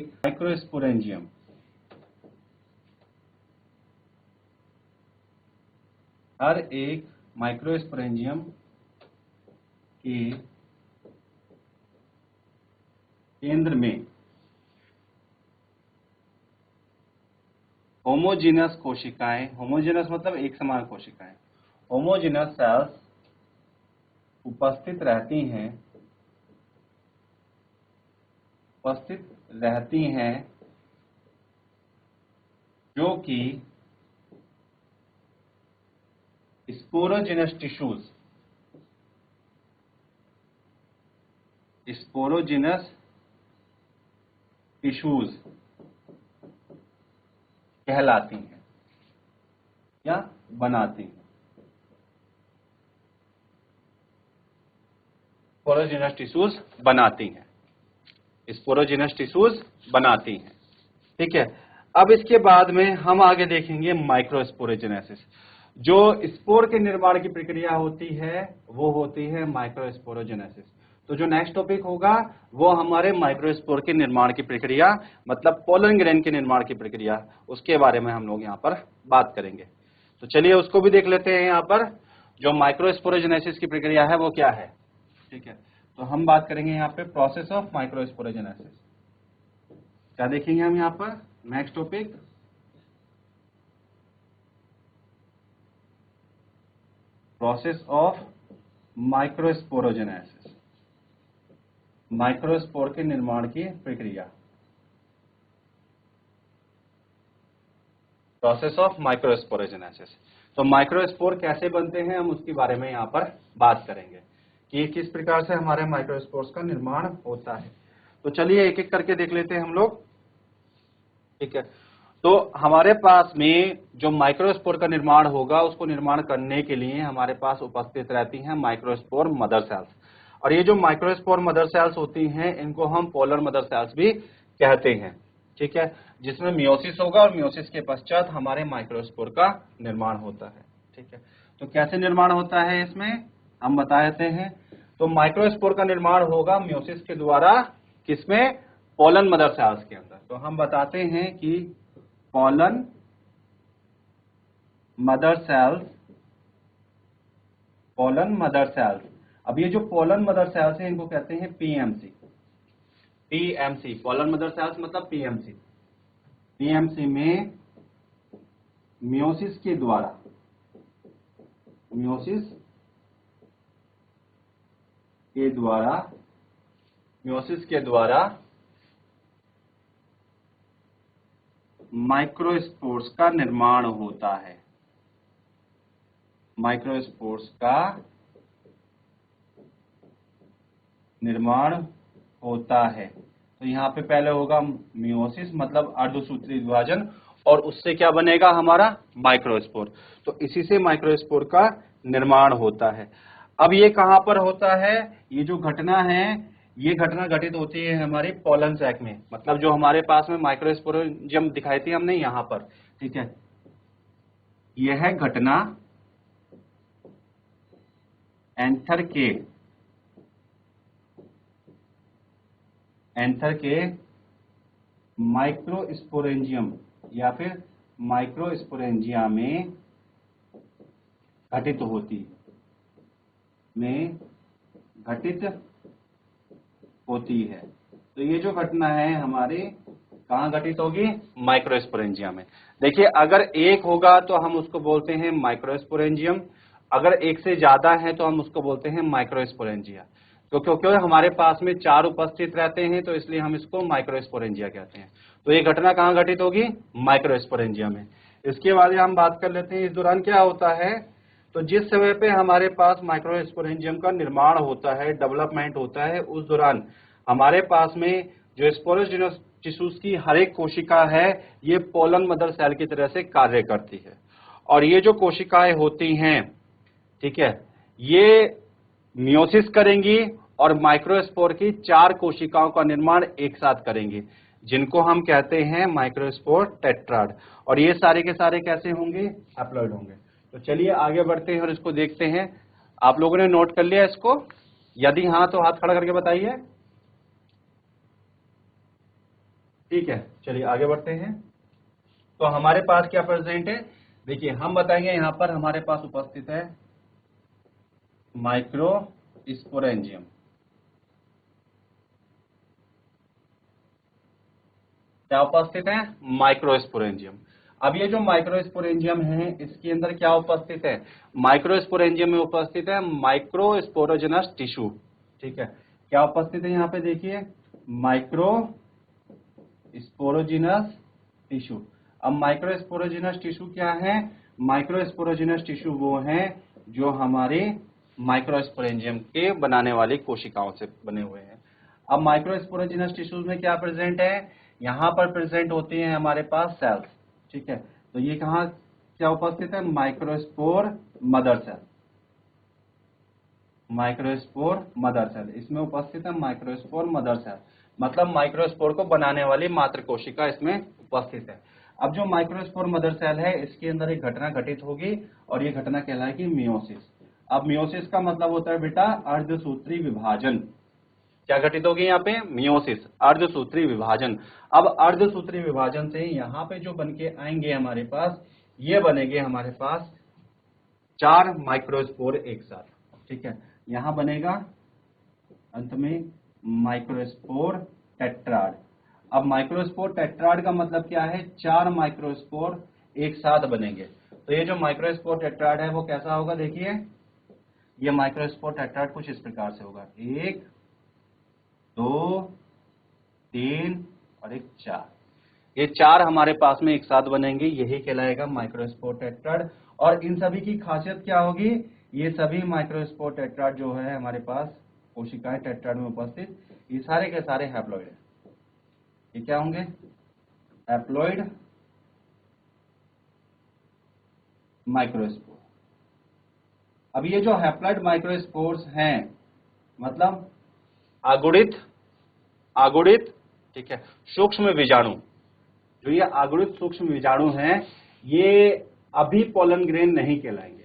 माइक्रोस्पोरेंजियम के केंद्र में होमोजीनस कोशिकाएं, होमोजीनस मतलब एक समान कोशिकाएं, होमोजीनस सेल्स उपस्थित रहती हैं जो कि स्पोरोजिनस टिश्यूज कहलाती हैं या बनाती हैं। स्पोरोजिनस टिश्यूज बनाती हैं, स्पोरोजिनस टिश्यूज बनाती हैं। ठीक है, अब इसके बाद में हम आगे देखेंगे माइक्रोस्पोरोजेनेसिस। जो स्पोर के निर्माण की प्रक्रिया होती है वो होती है माइक्रोस्पोरोजेनेसिस। तो जो नेक्स्ट टॉपिक होगा वो हमारे माइक्रोस्पोर के निर्माण की प्रक्रिया मतलब पोलन ग्रेन के निर्माण की प्रक्रिया, उसके बारे में हम लोग यहाँ पर बात करेंगे। तो चलिए उसको भी देख लेते हैं। यहाँ पर जो माइक्रोस्पोरोजेनेसिस की प्रक्रिया है वो क्या है। ठीक है, तो हम बात करेंगे यहाँ पे प्रोसेस ऑफ माइक्रोस्पोरोजेनेसिस। क्या देखेंगे हम यहाँ पर next topic, process of microsporogenesis, microspore के निर्माण की प्रक्रिया, प्रोसेस ऑफ माइक्रोस्पोरोजेनेसिस। तो माइक्रोस्पोर कैसे बनते हैं हम उसके बारे में यहाँ पर बात करेंगे कि किस प्रकार से हमारे माइक्रोस्पोर्स का निर्माण होता है। तो चलिए एक एक करके देख लेते हैं हम लोग। ठीक है, तो हमारे पास में जो माइक्रोस्पोर का निर्माण होगा उसको निर्माण करने के लिए हमारे पास उपस्थित रहती हैं माइक्रोस्पोर मदर सेल्स। और ये जो माइक्रोस्पोर मदर सेल्स होती हैं इनको हम पोलर मदर सेल्स भी कहते हैं। ठीक है, जिसमें मियोसिस होगा और मियोसिस के पश्चात हमारे माइक्रोस्पोर का निर्माण होता है। ठीक है, तो कैसे निर्माण होता है इसमें हम बता देते हैं। तो माइक्रोस्पोर का निर्माण होगा मियोसिस के द्वारा, किसमें, पोलन मदर सेल्स के अंदर। तो हम बताते हैं कि pollen mother cells, pollen mother cells. अब ये जो पोलन मदर सेल्स हैं इनको कहते हैं PMC. PMC pollen mother cells मतलब पीएमसी। पीएमसी में मियोसिस के द्वारा, मियोसिस के द्वारा माइक्रोस्पोर्स का निर्माण होता है, माइक्रोस्पोर्स का निर्माण होता है। तो यहाँ पे पहले होगा मियोसिस मतलब अर्धसूत्री विभाजन और उससे क्या बनेगा हमारा माइक्रोस्पोर। तो इसी से माइक्रोस्पोर का निर्माण होता है। अब ये कहां पर होता है, ये जो घटना है ये घटना घटित होती है हमारी पोलन सैक में, मतलब जो हमारे पास में माइक्रोस्पोरेंजियम दिखाई थी हमने यहाँ पर। ठीक है, यह घटना एंथर के माइक्रोस्पोरेंजियम या फिर माइक्रोस्पोरेंजिया में घटित होती है। तो ये जो घटना है हमारे कहाँ घटित होगी, माइक्रोस्पोरेंजिया में। देखिए अगर एक होगा तो हम उसको बोलते हैं माइक्रोस्पोरेंजियम, अगर एक से ज्यादा है तो हम उसको बोलते हैं माइक्रोस्पोरेंजिया। तो क्योंकि हमारे पास में 4 उपस्थित रहते हैं तो इसलिए हम इसको माइक्रोस्पोरेंजिया कहते हैं। तो ये घटना कहाँ घटित होगी, माइक्रोस्पोरेंजिया में। इसके बाद हम बात कर लेते हैं इस दौरान क्या होता है। तो जिस समय पे हमारे पास माइक्रोस्पोरेंजियम का निर्माण होता है, डेवलपमेंट होता है, उस दौरान हमारे पास में जो स्पोरोजिनस टिश्यूज की हर एक कोशिका है ये पोलन मदर सेल की तरह से कार्य करती है। और ये जो कोशिकाएं होती हैं, ठीक है, ये मियोसिस करेंगी और माइक्रोस्पोर की 4 कोशिकाओं का निर्माण एक साथ करेंगी, जिनको हम कहते हैं माइक्रोस्पोर टेट्राड। और ये सारे के सारे कैसे होंगे, हैप्लॉइड होंगे। तो चलिए आगे बढ़ते हैं और इसको देखते हैं। आप लोगों ने नोट कर लिया इसको, यदि हाँ तो हाथ खड़ा करके बताइए। ठीक है, चलिए आगे बढ़ते हैं। तो हमारे पास क्या प्रेजेंट है, देखिए हम बताएंगे यहां पर हमारे पास उपस्थित है माइक्रोस्पोरेंजियम। क्या उपस्थित है, माइक्रोस्पोरेंजियम। अब ये जो माइक्रोस्पोरेंजियम है इसके अंदर क्या उपस्थित है, माइक्रोस्पोरेंजियम में उपस्थित है माइक्रोस्पोरोजेनस टिश्यू। ठीक है, क्या उपस्थित है यहाँ पे देखिए, माइक्रोस्पोरोजिनस टिश्यू। अब माइक्रोस्पोरोजिनस टिश्यू क्या है, माइक्रोस्पोरोजिनस टिश्यू वो हैं जो हमारे माइक्रोस्पोरेंजियम के बनाने वाली कोशिकाओं से बने हुए हैं। अब माइक्रोस्पोरोजिनस टिश्यूज में क्या प्रेजेंट है, यहाँ पर प्रेजेंट होती हैं हमारे पास सेल्स। ठीक है, तो ये कहाँ क्या उपस्थित है, microspore mother cell, microspore mother cell इसमें उपस्थित है, माइक्रोस्पोर मदर सेल मतलब माइक्रोस्पोर को बनाने वाली मात्र कोशिका इसमें उपस्थित है। अब जो माइक्रोस्पोर मदर सेल है इसके अंदर एक घटना घटित होगी और ये घटना कहलाएगी मियोसिस। अब मियोसिस का मतलब होता है बेटा अर्धसूत्री विभाजन। क्या घटित होगी यहाँ पे, मियोसिस, अर्धसूत्री विभाजन। अब अर्धसूत्री विभाजन से यहाँ पे जो बन के आएंगे हमारे पास, ये बनेंगे हमारे पास 4 माइक्रोस्पोर एक साथ। ठीक है, यहां बनेगा अंत में माइक्रोस्पोर टेट्राड। अब माइक्रोस्पोर टेट्राड का मतलब क्या है, 4 माइक्रोस्पोर एक साथ बनेंगे। तो ये जो माइक्रोस्पोर टेट्राड है वो कैसा होगा, देखिए ये माइक्रोस्पोर टेट्राड कुछ इस प्रकार से होगा, 1 2 3 और एक 4। ये 4 हमारे पास में एक साथ बनेंगे, यही कहलाएगा माइक्रोस्पोर टेट्राड। और इन सभी की खासियत क्या होगी, ये सभी माइक्रोस्पोर टेट्राड जो है हमारे पास कोशिकाएं टेट्राड में उपस्थित, ये सारे के सारे हैप्लॉइड है। ये क्या होंगे, हैप्लॉइड माइक्रोस्पोर। अब ये जो हैप्लॉइड माइक्रोस्पोर्स हैं मतलब अगुणित अगुणित ठीक है सूक्ष्म विजाणु, जो ये अगुणित सूक्ष्म विजाणु हैं ये अभी पोलन ग्रेन नहीं कहलाएंगे।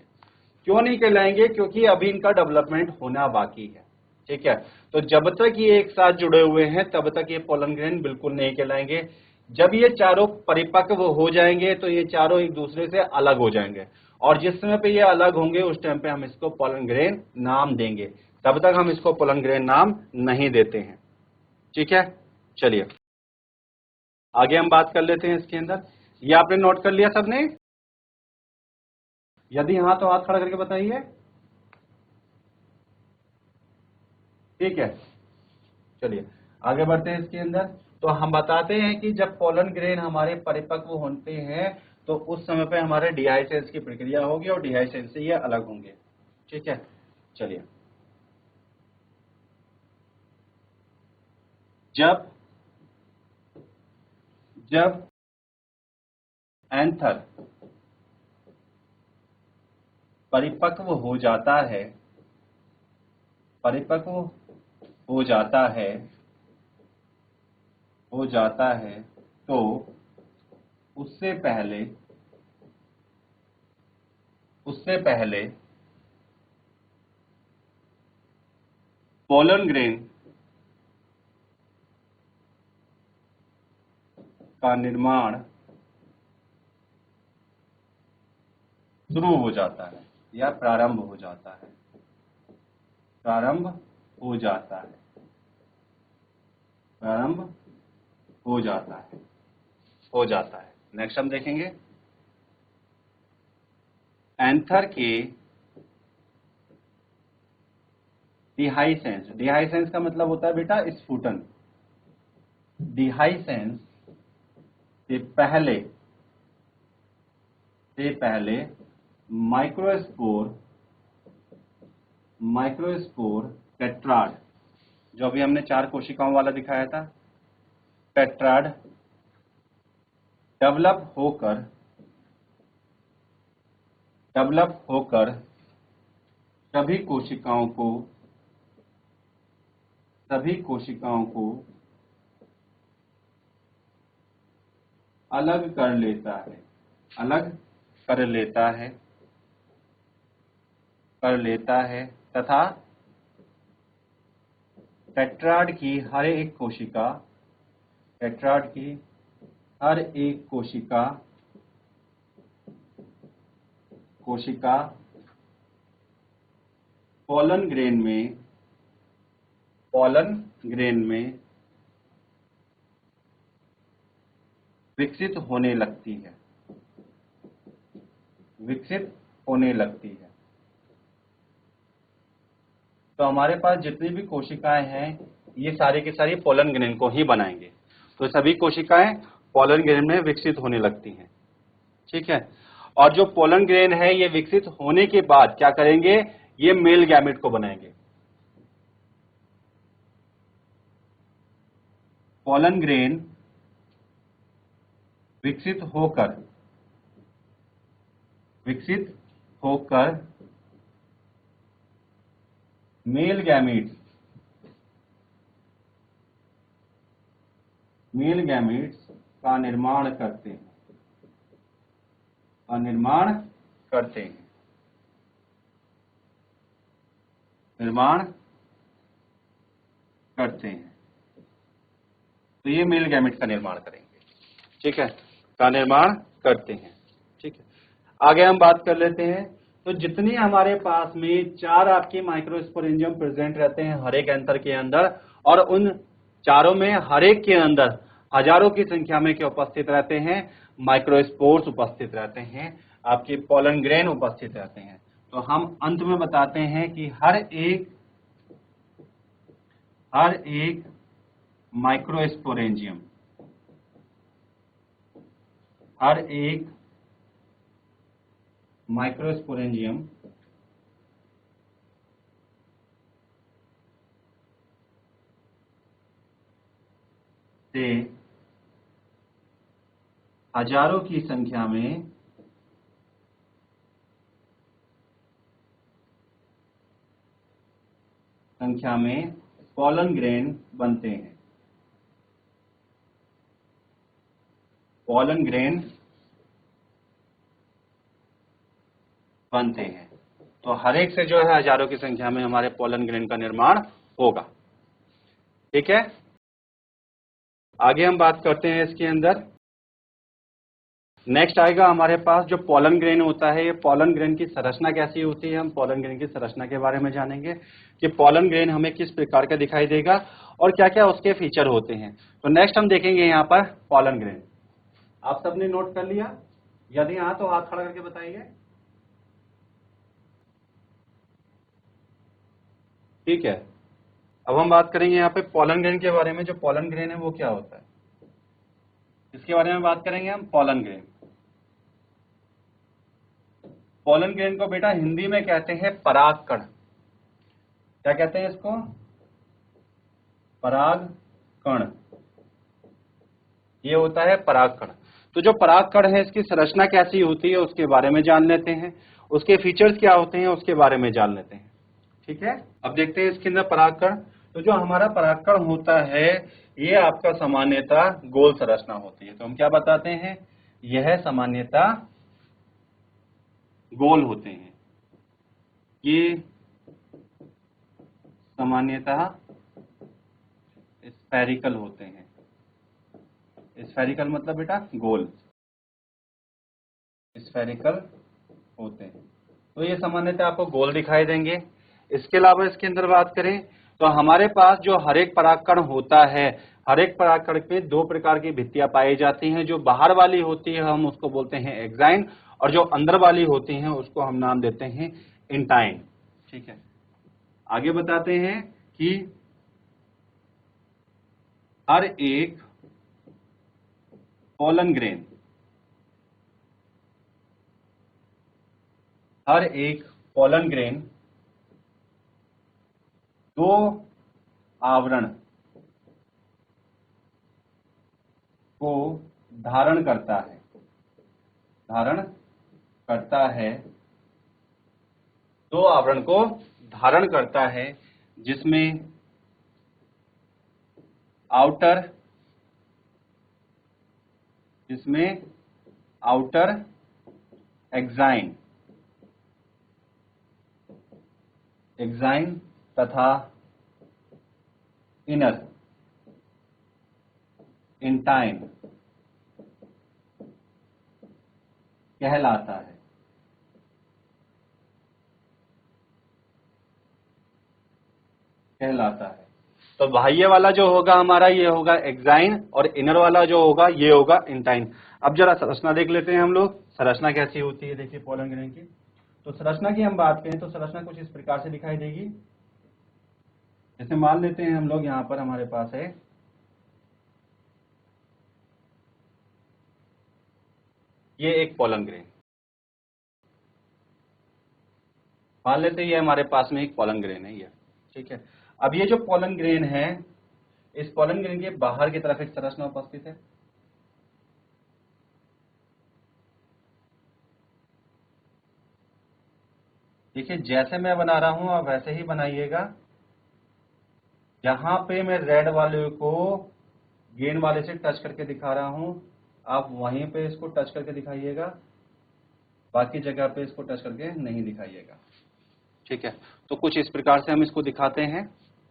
क्यों नहीं कहलाएंगे, क्योंकि अभी इनका डेवलपमेंट होना बाकी है। ठीक है, तो जब तक ये एक साथ जुड़े हुए हैं तब तक ये पोलन ग्रेन बिल्कुल नहीं कहलाएंगे। जब ये चारों परिपक्व हो जाएंगे तो ये चारों एक दूसरे से अलग हो जाएंगे और जिस समय पे ये अलग होंगे उस टाइम पे हम इसको पोलन ग्रेन नाम देंगे, तब तक हम इसको पोलन ग्रेन नाम नहीं देते हैं। ठीक है, चलिए आगे हम बात कर लेते हैं इसके अंदर। ये आपने नोट कर लिया सबने, यदि हाँ तो हाथ खड़ा करके बताइए। ठीक है, चलिए आगे बढ़ते हैं इसके अंदर। तो हम बताते हैं कि जब पोलन ग्रेन हमारे परिपक्व होते हैं तो उस समय पे हमारे डिहाइसेंस की प्रक्रिया होगी और डिहाइसेंस से ये अलग होंगे। ठीक है, चलिए जब जब एंथर परिपक्व हो जाता है, परिपक्व हो जाता है तो उससे पहले पोलन ग्रेन का निर्माण शुरू हो जाता है या प्रारंभ हो जाता है, प्रारंभ हो जाता है, प्रारंभ हो जाता है, हो जाता है। नेक्स्ट हम देखेंगे एंथर के डिहाइसेंस। डिहाइसेंस का मतलब होता है बेटा स्फुटन। डिहाइसेंस से पहले माइक्रोस्पोर टेट्राड, जो अभी हमने 4 कोशिकाओं वाला दिखाया था, टेट्राड डेवलप होकर सभी कोशिकाओं को अलग कर लेता है, तथा टेट्राड की हर एक कोशिका पोलन ग्रेन में विकसित होने लगती है। विकसित होने लगती है। तो हमारे पास जितनी भी कोशिकाएं हैं ये सारी की सारी पोलन ग्रेन को ही बनाएंगे। तो सभी कोशिकाएं पोलन ग्रेन में विकसित होने लगती हैं, ठीक है। और जो पोलन ग्रेन है ये विकसित होने के बाद क्या करेंगे, ये मेल गैमेट को बनाएंगे। पोलन ग्रेन विकसित होकर मेल गैमेट्स का निर्माण करते हैं, तो ये मेल गैमेट का निर्माण करेंगे, ठीक है, का निर्माण करते हैं, ठीक है। आगे हम बात कर लेते हैं। तो जितनी हमारे पास में 4 आपके माइक्रोस्पोरेंजियम प्रेजेंट रहते हैं हर एक एंथर के अंदर, और उन चारों में हर एक के अंदर हजारों की संख्या में क्या उपस्थित रहते हैं, माइक्रोस्पोर्स उपस्थित रहते हैं, आपके पोलन ग्रेन उपस्थित रहते हैं। तो हम अंत में बताते हैं कि हर एक माइक्रोस्पोरेंजियम से हजारों की संख्या में पोलन ग्रेन बनते हैं, तो हर एक से जो है हजारों की संख्या में हमारे पोलन ग्रेन का निर्माण होगा, ठीक है। आगे हम बात करते हैं इसके अंदर। नेक्स्ट आएगा हमारे पास जो पोलन ग्रेन होता है, ये पोलन ग्रेन की संरचना कैसी होती है। हम पोलन ग्रेन की संरचना के बारे में जानेंगे कि पोलन ग्रेन हमें किस प्रकार का दिखाई देगा और क्या क्या उसके फीचर होते हैं। तो नेक्स्ट हम देखेंगे यहाँ पर पोलन ग्रेन। आप सबने नोट कर लिया? यदि हाँ तो हाथ खड़ा करके बताइए, ठीक है। अब हम बात करेंगे यहाँ पे पोलन ग्रेन के बारे में। जो पोलन ग्रेन है वो क्या होता है, इसके बारे में बात करेंगे हम। पोलन ग्रेन को बेटा हिंदी में कहते हैं परागकण। क्या कहते हैं इसको? परागकण। ये होता है परागकण। तो जो परागकण है इसकी संरचना कैसी होती है उसके बारे में जान लेते हैं, उसके फीचर्स क्या होते हैं उसके बारे में जान लेते हैं, ठीक है। अब देखते हैं इसके अंदर परागकण। तो जो हमारा परागकण होता है ये आपका सामान्यतः गोल संरचना होती है। तो हम क्या बताते हैं, यह सामान्यतः गोल होते हैं, ये सामान्यतः स्फेरिकल होते हैं। स्फेरिकल मतलब बेटा गोल, स्फेरिकल होते हैं। तो ये सामान्यतः आपको गोल दिखाई देंगे। इसके अलावा इसके अंदर बात करें तो हमारे पास जो हर एक परागकण होता है, हर एक परागकण में 2 प्रकार की भित्तियां पाई जाती हैं। जो बाहर वाली होती है हम उसको बोलते हैं एक्साइन, और जो अंदर वाली होती हैं उसको हम नाम देते हैं इंटाइन, ठीक है। आगे बताते हैं कि हर एक पोलन ग्रेन, दो आवरण को धारण करता है, जिसमें आउटर एक्साइन तथा इनर इंटाइन कहलाता है। तो बाह्य वाला जो होगा हमारा ये होगा एक्साइन और इनर वाला जो होगा ये होगा इंटाइन। अब जरा संरचना देख लेते हैं हम लोग, संरचना कैसी होती है। देखिए पोलन ग्रेन की, तो संरचना की हम बात करें तो संरचना कुछ इस प्रकार से दिखाई देगी। जैसे मान लेते हैं हम लोग, यहां पर हमारे पास है ये एक पोलन ग्रेन, मान लेते हैं ये हमारे पास में एक पोलन ग्रेन है ये, ठीक है। अब ये जो पोलन ग्रेन है, इस पोलन ग्रेन के बाहर की तरफ एक संरचना उपस्थित है। देखिए जैसे मैं बना रहा हूं आप वैसे ही बनाइएगा। जहां पे मैं रेड वाले को ग्रीन वाले से टच करके दिखा रहा हूं, आप वहीं पे इसको टच करके दिखाइएगा, बाकी जगह पे इसको टच करके नहीं दिखाइएगा, ठीक है। तो कुछ इस प्रकार से हम इसको दिखाते हैं,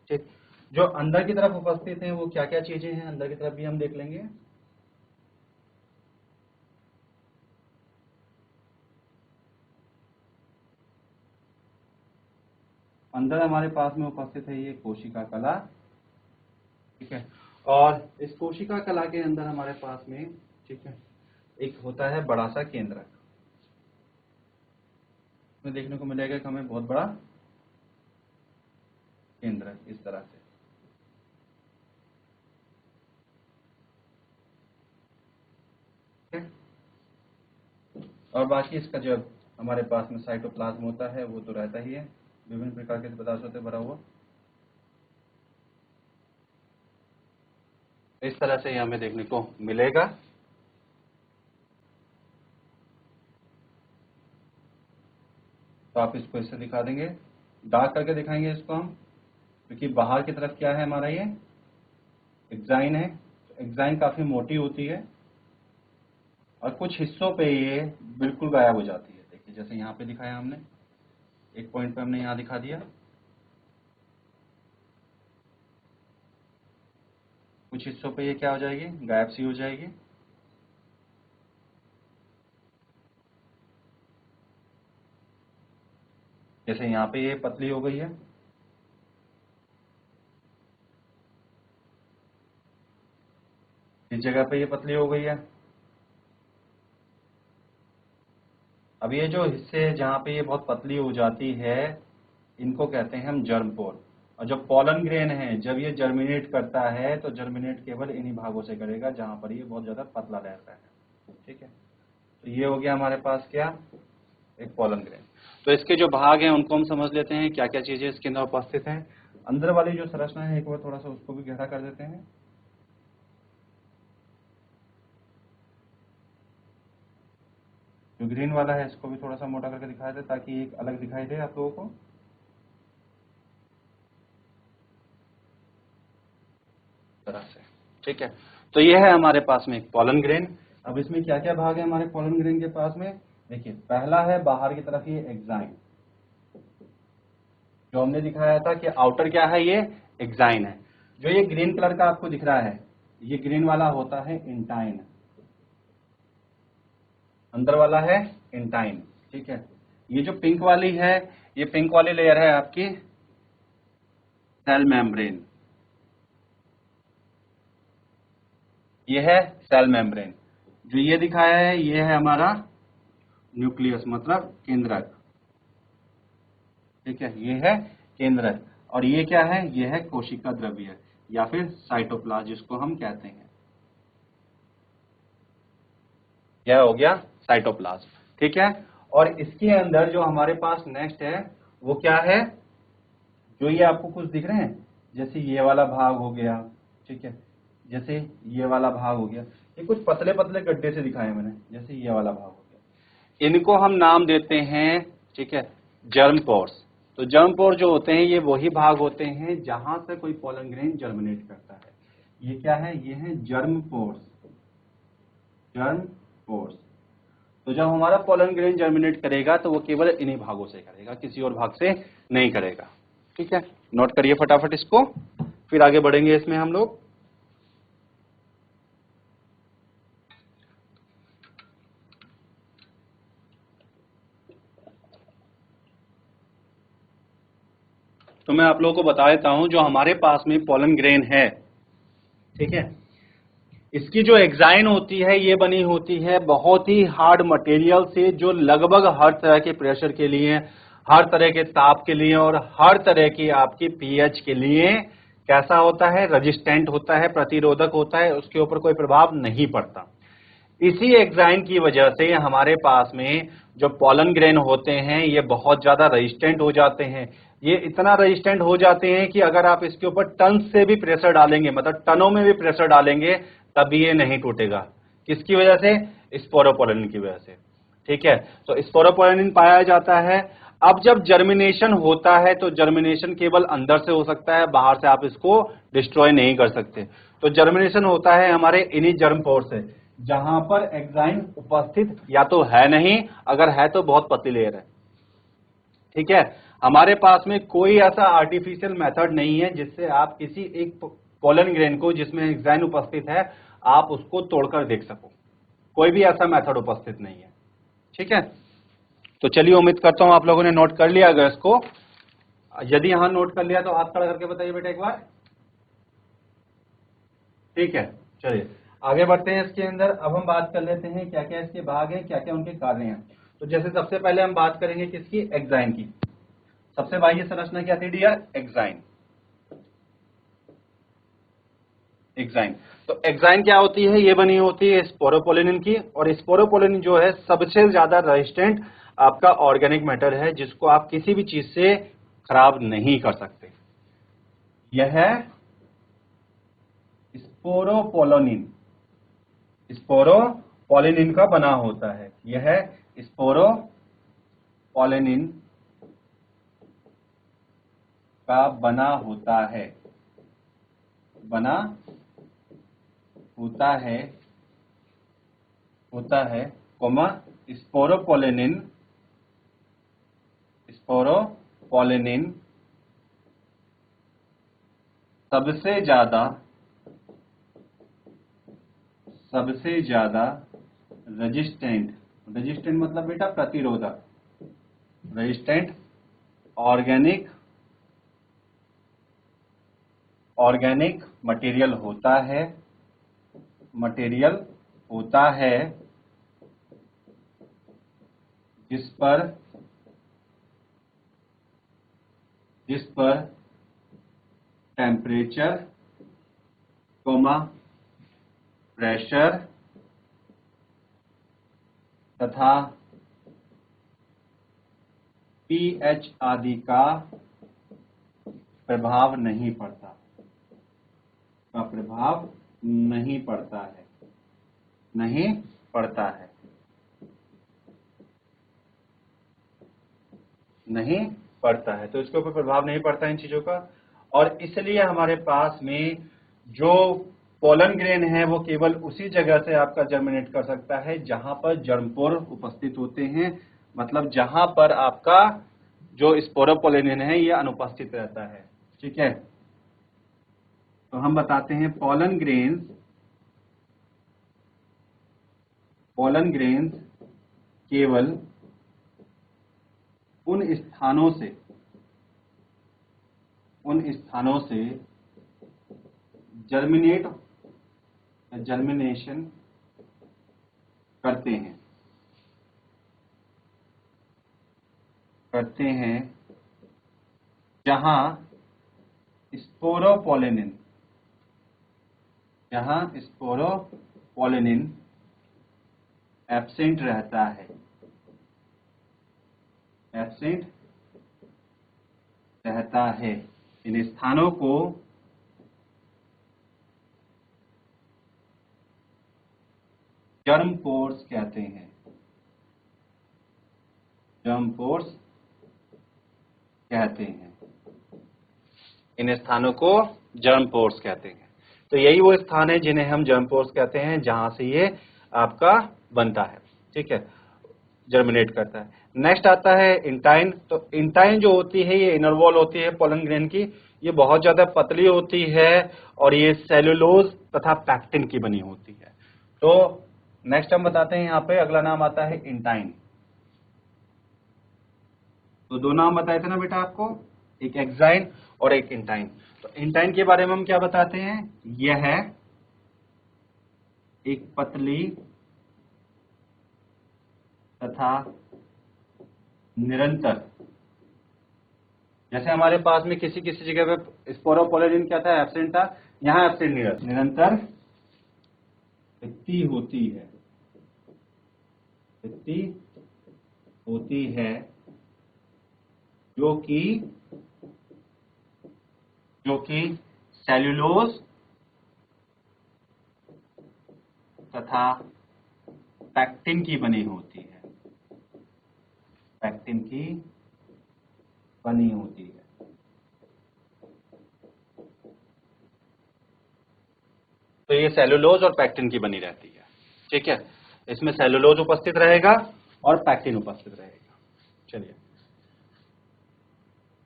ठीक। जो अंदर की तरफ उपस्थित हैं वो क्या क्या चीजें हैं, अंदर की तरफ भी हम देख लेंगे। अंदर हमारे पास में उपस्थित है ये कोशिका कला, ठीक है। और इस कोशिका कला के अंदर हमारे पास में, ठीक है, एक होता है बड़ा सा केंद्रक। इसमें देखने को मिलेगा कि हमें बहुत बड़ा केंद्रक इस तरह से, ठीक है। और बाकी इसका जो हमारे पास में साइटोप्लाज्म होता है वो तो रहता ही है, विभिन्न प्रकार के पदार्थों से भरा हुआ। इस तरह से ये हमें देखने को मिलेगा। तो आप इसको इससे दिखा देंगे, डार्क करके दिखाएंगे इसको हम, क्योंकि बाहर की तरफ क्या है हमारा ये एक्साइन है। एक्साइन काफी मोटी होती है और कुछ हिस्सों पे ये बिल्कुल गायब हो जाती है। देखिए जैसे यहाँ पे दिखाया हमने, एक पॉइंट पे हमने यहाँ दिखा दिया, कुछ हिस्सों पे ये क्या हो जाएगी, गायब सी हो जाएगी। जैसे यहाँ पे ये पतली हो गई है, इस जगह पे ये पतली हो गई है। अब ये जो हिस्से जहाँ पे ये बहुत पतली हो जाती है, इनको कहते हैं हम जर्म पोर। और जो पोलन ग्रेन है, जब ये जर्मिनेट करता है तो जर्मिनेट केवल इन्हीं भागों से करेगा जहां पर ये बहुत ज्यादा पतला रहता है, ठीक है। तो ये हो गया हमारे पास क्या, एक पोलन ग्रेन। तो इसके जो भाग हैं उनको हम समझ लेते हैं, क्या क्या चीजें इसके अंदर उपस्थित हैं। अंदर वाली जो संरचना है एक बार थोड़ा सा उसको भी गहरा कर देते हैं। जो ग्रीन वाला है इसको भी थोड़ा सा मोटा करके दिखाई दे, ताकि एक अलग दिखाई दे आप लोगों को। तरह से, ठीक है। तो ये है हमारे पास में एक पोलन ग्रेन। अब इसमें क्या क्या भाग है हमारे पोलन ग्रेन के पास में, देखिए पहला है बाहर की तरफ ये एक्साइन, जो हमने दिखाया था कि आउटर क्या है, ये एक्साइन है। जो ये ग्रीन कलर का आपको दिख रहा है, ये ग्रीन वाला होता है इंटाइन, अंदर वाला है इंटाइन, ठीक है। ये जो पिंक वाली है, ये पिंक वाली लेयर है आपकी सेल मेम्ब्रेन, ये है सेल मेम्ब्रेन। जो ये दिखाया है ये है हमारा न्यूक्लियस, मतलब केंद्रक, ठीक है, ये है केंद्रक। और ये क्या है, ये है कोशिका द्रव्य या फिर साइटोप्लाज्म जिसको हम कहते हैं। यह हो गया साइटोप्लाज्म, ठीक है। और इसके अंदर जो हमारे पास नेक्स्ट है वो क्या है, जो ये आपको कुछ दिख रहे हैं, जैसे ये वाला भाग हो गया, ठीक है, जैसे ये वाला भाग हो गया, ये कुछ पतले पतले गड्ढे से दिखाए मैंने, जैसे ये वाला भाग हो गया, इनको हम नाम देते हैं, ठीक है, जर्म पोर्स। तो जर्म पोर जो होते हैं ये वही भाग होते हैं जहां से कोई पोलन ग्रेन जर्मिनेट करता है। ये क्या है, ये है जर्म पोर्स, जर्म पोर्स। तो जब हमारा पोलन ग्रेन जर्मिनेट करेगा तो वो केवल इन्हीं भागों से करेगा, किसी और भाग से नहीं करेगा, ठीक है। नोट करिए फटाफट इसको, फिर आगे बढ़ेंगे इसमें हम लोग। तो मैं आप लोगों को बता देता हूं, जो हमारे पास में पोलन ग्रेन है, ठीक है, इसकी जो एग्जाइन होती है ये बनी होती है बहुत ही हार्ड मटेरियल से, जो लगभग हर तरह के प्रेशर के लिए, हर तरह के ताप के लिए और हर तरह की आपकी पीएच के लिए कैसा होता है, रेजिस्टेंट होता है, प्रतिरोधक होता है, उसके ऊपर कोई प्रभाव नहीं पड़ता। इसी एग्जाइन की वजह से हमारे पास में जो पोलन ग्रेन होते हैं ये बहुत ज्यादा रेजिस्टेंट हो जाते हैं। ये इतना रेजिस्टेंट हो जाते हैं कि अगर आप इसके ऊपर टन से भी प्रेशर डालेंगे, मतलब टनों में भी प्रेशर डालेंगे, तभी ये नहीं टूटेगा। किसकी वजह से? स्पोरोपोलिन की वजह से। ठीक है, तो स्पोरोपोलिन पाया जाता है। अब जब जर्मिनेशन होता है तो जर्मिनेशन केवल अंदर से हो सकता है, बाहर से आप इसको डिस्ट्रॉय नहीं कर सकते। तो जर्मिनेशन होता है हमारे इन्हीं जर्म पोर से, जहां पर एग्जाइन उपस्थित या तो है नहीं, अगर है तो बहुत पतली लेयर है। ठीक है, हमारे पास में कोई ऐसा आर्टिफिशियल मेथड नहीं है जिससे आप किसी एक पोलन ग्रेन को जिसमें एग्जाइन उपस्थित है आप उसको तोड़कर देख सको। कोई भी ऐसा मेथड उपस्थित नहीं है। ठीक है, तो चलिए, उम्मीद करता हूं आप लोगों ने नोट कर लिया अगर इसको। यदि यहां नोट कर लिया तो हाथ खड़ा करके बताइए बेटा एक बार। ठीक है, चलिए आगे बढ़ते हैं इसके अंदर। अब हम बात कर लेते हैं क्या क्या इसके भाग हैं, क्या क्या उनके कार्य हैं। तो जैसे सबसे पहले हम बात करेंगे किसकी? एग्जाइन की। सबसे बाह्य संरचना क्या थी डियर? एग्जाइन। एग्जाइन, तो एग्जाइन क्या होती है? ये बनी होती है स्पोरोपोलिन की, और स्पोरोपोलिन जो है सबसे ज्यादा रेजिस्टेंट आपका ऑर्गेनिक मैटर है, जिसको आप किसी भी चीज से खराब नहीं कर सकते। यह है स्पोरोपोलिन, स्पोरोपोलिन का बना होता है। यह स्पोरोपोलिन का बना होता है, बना होता है कोमा स्पोरोपोलिन सबसे ज्यादा रेजिस्टेंट मतलब बेटा प्रतिरोधक, रेजिस्टेंट ऑर्गेनिक मटेरियल होता है जिस पर टेम्परेचर प्रेशर तथा पीएच आदि का प्रभाव नहीं पड़ता, नहीं पड़ता है। तो इसके ऊपर प्रभाव नहीं पड़ता इन चीजों का, और इसलिए हमारे पास में जो पोलन ग्रेन है वो केवल उसी जगह से आपका जर्मिनेट कर सकता है जहां पर जर्मपोर उपस्थित होते हैं, मतलब जहां पर आपका जो स्पोरोपोलिन है ये अनुपस्थित रहता है। ठीक है, तो हम बताते हैं पोलन ग्रेन्स केवल उन स्थानों से जर्मिनेशन करते हैं जहां स्पोरोपोलिन एब्सेंट रहता है। इन स्थानों को जर्म पोर्स कहते हैं। इन स्थानों को जर्म पोर्स कहते हैं। तो यही वो स्थान है जिन्हें हम जर्म पोर्स कहते हैं, जहां से ये आपका बनता है। ठीक है, जर्मिनेट करता है। नेक्स्ट आता है इंटाइन। तो इंटाइन जो होती है ये इनर वॉल होती है पोलन ग्रेन की। ये बहुत ज्यादा पतली होती है और ये सेलुलोज तथा पैक्टिन की बनी होती है। तो नेक्स्ट हम बताते हैं, यहाँ पे अगला नाम आता है इंटाइन। तो दो नाम बताए थे ना बेटा आपको, एक एक्साइन और एक इंटाइन। तो इंटाइन के बारे में हम क्या बताते हैं, यह है एक पतली तथा निरंतर, जैसे हमारे पास में किसी किसी जगह पे स्पोरोपोलेरिन क्या था, एब्सेंट था, यहां एब्सेंट निरंतर वृत्ति होती है, वृत्ति होती है, जो कि सेल्यूलोज तथा पैक्टिन की बनी होती है, पैक्टिन की बनी होती है। तो ये सेल्यूलोज और पैक्टिन की बनी रहती है, ठीक है। इसमें सेल्यूलोज उपस्थित रहेगा और पैक्टिन उपस्थित रहेगा। चलिए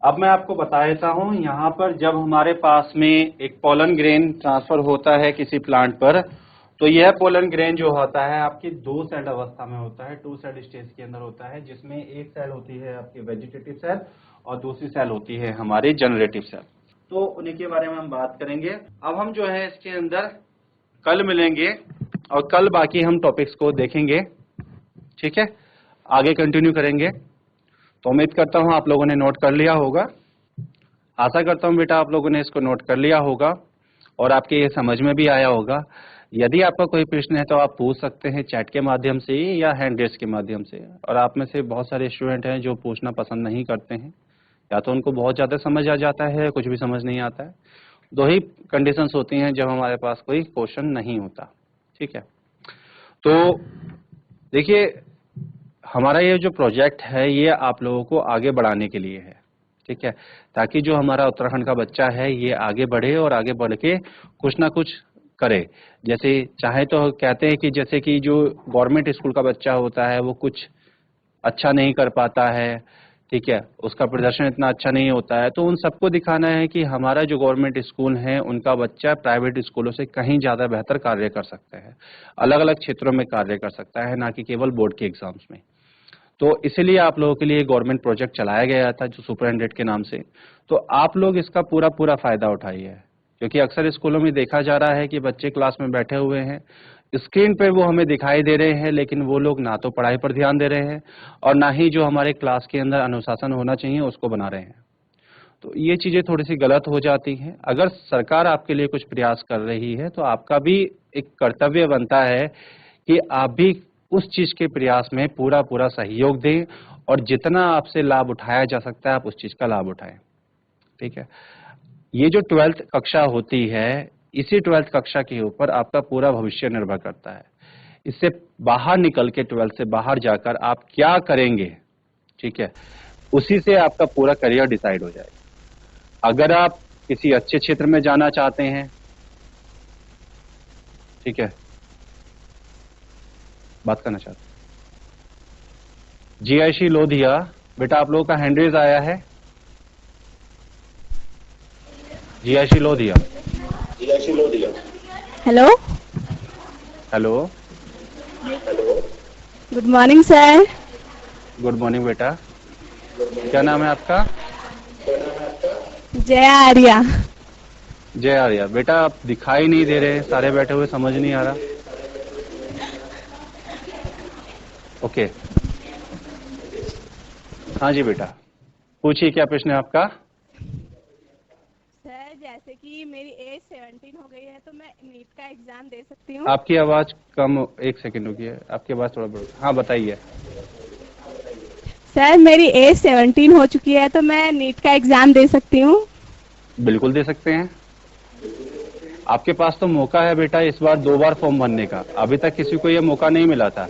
अब मैं आपको बता देता हूं, यहां पर जब हमारे पास में एक पोलन ग्रेन ट्रांसफर होता है किसी प्लांट पर, तो यह पोलन ग्रेन जो होता है आपकी दो सेल अवस्था में होता है, टू सेल स्टेज के अंदर होता है, जिसमें एक सेल होती है आपकी वेजिटेटिव सेल और दूसरी सेल होती है हमारी जनरेटिव सेल। तो उन्हीं के बारे में हम बात करेंगे। अब हम जो है इसके अंदर कल मिलेंगे और कल बाकी हम टॉपिक्स को देखेंगे, ठीक है, आगे कंटिन्यू करेंगे। तो उम्मीद करता हूं आप लोगों ने नोट कर लिया होगा, आशा करता हूं बेटा आप लोगों ने इसको नोट कर लिया होगा और आपके ये समझ में भी आया होगा। यदि आपका कोई प्रश्न है तो आप पूछ सकते हैं चैट के माध्यम से या हैंड रेस के माध्यम से। और आप में से बहुत सारे स्टूडेंट हैं जो पूछना पसंद नहीं करते हैं, या तो उनको बहुत ज्यादा समझ आ जाता है, कुछ भी समझ नहीं आता है। दो ही कंडीशंस होती हैं जब हमारे पास कोई क्वेश्चन नहीं होता, ठीक है। तो देखिए हमारा ये जो प्रोजेक्ट है ये आप लोगों को आगे बढ़ाने के लिए है, ठीक है, ताकि जो हमारा उत्तराखंड का बच्चा है ये आगे बढ़े और आगे बढ़ के कुछ ना कुछ करे। जैसे चाहे तो कहते हैं कि जैसे कि जो गवर्नमेंट स्कूल का बच्चा होता है वो कुछ अच्छा नहीं कर पाता है, ठीक है, उसका प्रदर्शन इतना अच्छा नहीं होता है, तो उन सबको दिखाना है कि हमारा जो गवर्नमेंट स्कूल है उनका बच्चा प्राइवेट स्कूलों से कहीं ज्यादा बेहतर कार्य कर सकता है, अलग अलग क्षेत्रों में कार्य कर सकता है, ना कि केवल बोर्ड के एग्जाम्स में। तो इसीलिए आप लोगों के लिए गवर्नमेंट प्रोजेक्ट चलाया गया था जो सुपर 100 के नाम से। तो आप लोग इसका पूरा फायदा उठाइए, क्योंकि अक्सर स्कूलों में देखा जा रहा है कि बच्चे क्लास में बैठे हुए हैं, स्क्रीन पे वो हमें दिखाई दे रहे हैं, लेकिन वो लोग ना तो पढ़ाई पर ध्यान दे रहे हैं और ना ही जो हमारे क्लास के अंदर अनुशासन होना चाहिए उसको बना रहे हैं। तो ये चीजें थोड़ी सी गलत हो जाती हैं। अगर सरकार आपके लिए कुछ प्रयास कर रही है तो आपका भी एक कर्तव्य बनता है कि आप भी उस चीज के प्रयास में पूरा सहयोग दें और जितना आपसे लाभ उठाया जा सकता है आप उस चीज का लाभ उठाएं, ठीक है। ये जो 12th कक्षा होती है, इसी 12th कक्षा के ऊपर आपका पूरा भविष्य निर्भर करता है। इससे बाहर निकल के 12th से बाहर जाकर आप क्या करेंगे, ठीक है, उसी से आपका पूरा करियर डिसाइड हो जाएगा। अगर आप किसी अच्छे क्षेत्र में जाना चाहते हैं, ठीक है, बात करना चाहते हैं, जीआईसी लोधिया, बेटा आप लोगों का हैंड रेज आया है, GIC Lodhia. Hello hello, good morning sir. Good morning बेटा, क्या नाम है आपका? जया आर्या। जय आर्या। बेटा आप दिखाई नहीं दे रहे, सारे बैठे हुए, समझ नहीं आ रहा। ओके, हाँ जी बेटा पूछिए, क्या प्रश्न है आपका? सर जैसे कि मेरी एज 17 हो गई है तो मैं नीट का एग्जाम दे सकती हूँ? आपकी आवाज कम, एक सेकंड रुकिए, आपकी आवाज थोड़ा बढ़। हाँ बताइए। सर मेरी एज 17 हो चुकी है तो मैं नीट का एग्जाम दे सकती हूँ? बिल्कुल दे सकते हैं, आपके पास तो मौका है बेटा इस बार 2 बार फॉर्म भरने का, अभी तक किसी को यह मौका नहीं मिला था।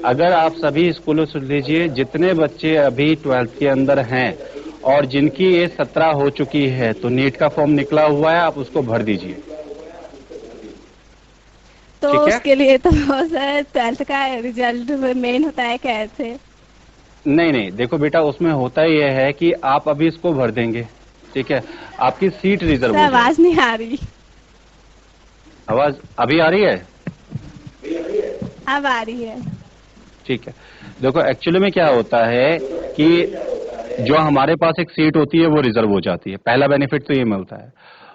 अगर आप सभी स्कूलों से लीजिए, जितने बच्चे अभी 12th के अंदर हैं और जिनकी एज 17 हो चुकी है तो नीट का फॉर्म निकला हुआ है, आप उसको भर दीजिए। तो ठीक है? उसके लिए तो सर 12th का रिजल्ट मेन होता है कैसे? नहीं, देखो बेटा उसमें होता ही यह है कि आप अभी इसको भर देंगे, ठीक है, आपकी सीट रिजर्व हो जाएगी। आवाज नहीं आ रही। आवाज अभी आ रही है? अब आ रही है। ठीक है, देखो एक्चुअली में क्या होता है कि जो हमारे पास एक सीट होती है वो रिजर्व हो जाती है। पहला बेनिफिट तो ये मिलता है।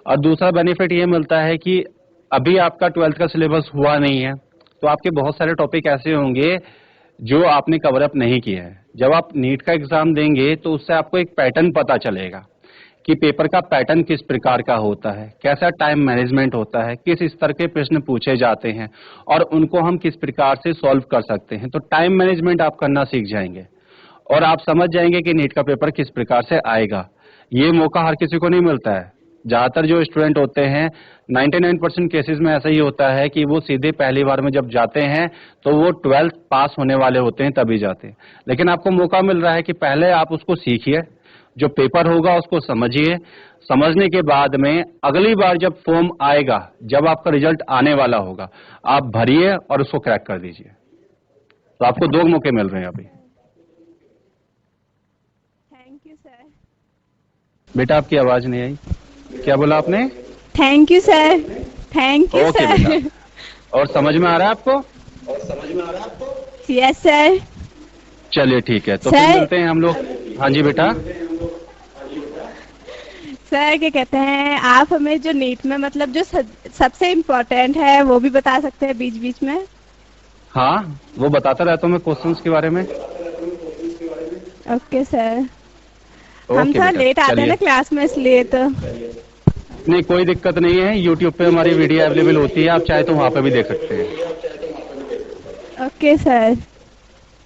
और दूसरा बेनिफिट ये मिलता है कि अभी आपका 12th का सिलेबस हुआ नहीं है, तो आपके बहुत सारे टॉपिक ऐसे होंगे जो आपने कवर अप नहीं किया है। जब आप नीट का एग्जाम देंगे तो उससे आपको एक पैटर्न पता चलेगा कि पेपर का पैटर्न किस प्रकार का होता है, कैसा टाइम मैनेजमेंट होता है, किस स्तर के प्रश्न पूछे जाते हैं और उनको हम किस प्रकार से सॉल्व कर सकते हैं। तो टाइम मैनेजमेंट आप करना सीख जाएंगे और आप समझ जाएंगे कि नीट का पेपर किस प्रकार से आएगा। ये मौका हर किसी को नहीं मिलता है। ज्यादातर जो स्टूडेंट होते हैं 99% केसेस में ऐसा ही होता है कि वो सीधे पहली बार में जब जाते हैं तो वो 12th पास होने वाले होते हैं तभी जाते हैं। लेकिन आपको मौका मिल रहा है कि पहले आप उसको सीखिए, जो पेपर होगा उसको समझिए, समझने के बाद में अगली बार जब फॉर्म आएगा, जब आपका रिजल्ट आने वाला होगा, आप भरिए और उसको क्रैक कर दीजिए। तो आपको 2 मौके मिल रहे हैं अभी। Thank you sir. बेटा आपकी आवाज नहीं आई, क्या बोला आपने? Thank you sir. Thank you okay sir. बेटा, और समझ में आ रहा है आपको? Yes sir. चलिए ठीक है, तो सर। फिर मिलते हैं हम लोग। हाँ जी बेटा। सर क्या कहते हैं, आप हमें जो नीट में मतलब जो सबसे इम्पोर्टेंट है वो भी बता सकते हैं बीच बीच में? हाँ, वो बताता रहता हूँ मैं क्वेश्चंस के बारे में। Okay sir. हम ओके थोड़ा बेटा, लेट आते हैं चलिए। ना क्लास में, इसलिए तो। नहीं कोई दिक्कत नहीं है, यूट्यूब पे हमारी वीडियो अवेलेबल होती है, आप चाहे तो वहां पे भी देख सकते हैं। Okay sir.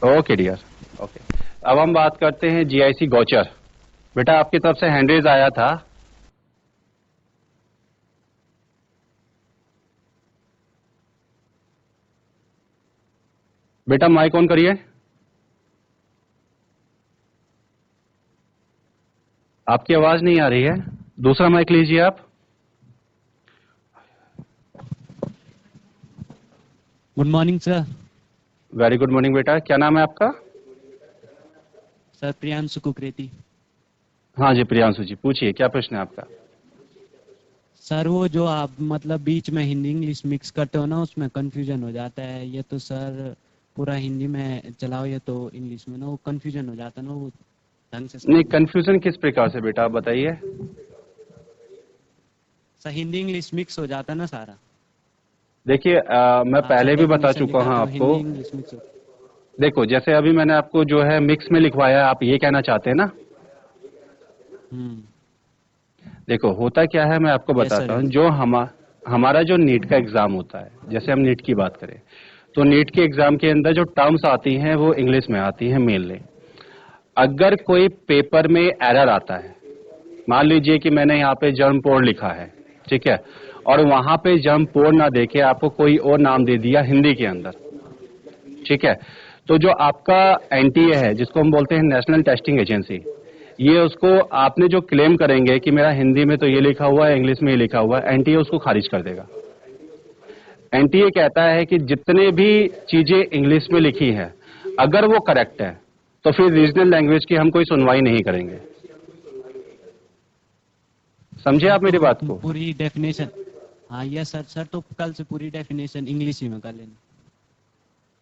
Okay dear, okay. अब हम बात करते हैं जीआईसी गौचर। बेटा आपकी तरफ से हैंड रेज आया था। बेटा माइक ऑन करिए। आपकी आवाज नहीं आ रही है, दूसरा माइक लीजिए आप। Good morning sir. Very good morning बेटा, क्या नाम है आपका? सर प्रियांशु कुकरेती। हाँ जी प्रियांशु जी, पूछिए क्या प्रश्न है आपका? सर वो जो आप मतलब बीच में हिंदी इंग्लिश मिक्स करते हो ना, उसमें कंफ्यूजन हो जाता है। ये तो सर पूरा हिंदी में चलाओ, ये तो इंग्लिश में ना, वो कंफ्यूजन हो जाता है ना, वो ढंग से नहीं, कंफ्यूजन किस प्रकार से बेटा आप बताइए। सर हिंदी इंग्लिश मिक्स हो जाता है ना सारा। देखिए मैं आप पहले सर भी बता definition चुका हूँ दिखाते हो, आपको। हिंदी इंग्लिश मिक्स हो। देखो जैसे अभी मैंने आपको जो है मिक्स में लिखवाया है, आप ये कहना चाहते हैं ना? देखो होता क्या है, मैं आपको Yes, बताता sir, हूँ। yes. जो हमारा जो नीट का एग्जाम होता है, जैसे हम नीट की बात करें तो नीट के एग्जाम के अंदर जो टर्म्स आती हैं वो इंग्लिश में आती हैं मेनली। अगर कोई पेपर में एरर आता है, मान लीजिए कि मैंने यहाँ पे जर्म पोर लिखा है, ठीक है, और वहां पे जर्म पोर ना देके आपको कोई और नाम दे दिया हिंदी के अंदर, ठीक है, तो जो आपका एनटीए है, जिसको हम बोलते हैं नेशनल टेस्टिंग एजेंसी, ये उसको आपने जो क्लेम करेंगे कि मेरा हिंदी में तो ये लिखा हुआ है, इंग्लिश में ये लिखा हुआ है, एनटीए उसको खारिज कर देगा। एनटीए कहता है कि जितने भी चीजें इंग्लिश में लिखी है अगर वो करेक्ट है तो फिर रीजनल लैंग्वेज की हम कोई सुनवाई नहीं करेंगे। समझे आप मेरी बात को? पूरी डेफिनेशन। हाँ यस सर। सर तो कल से पूरी डेफिनेशन इंग्लिश ही में कर लेना।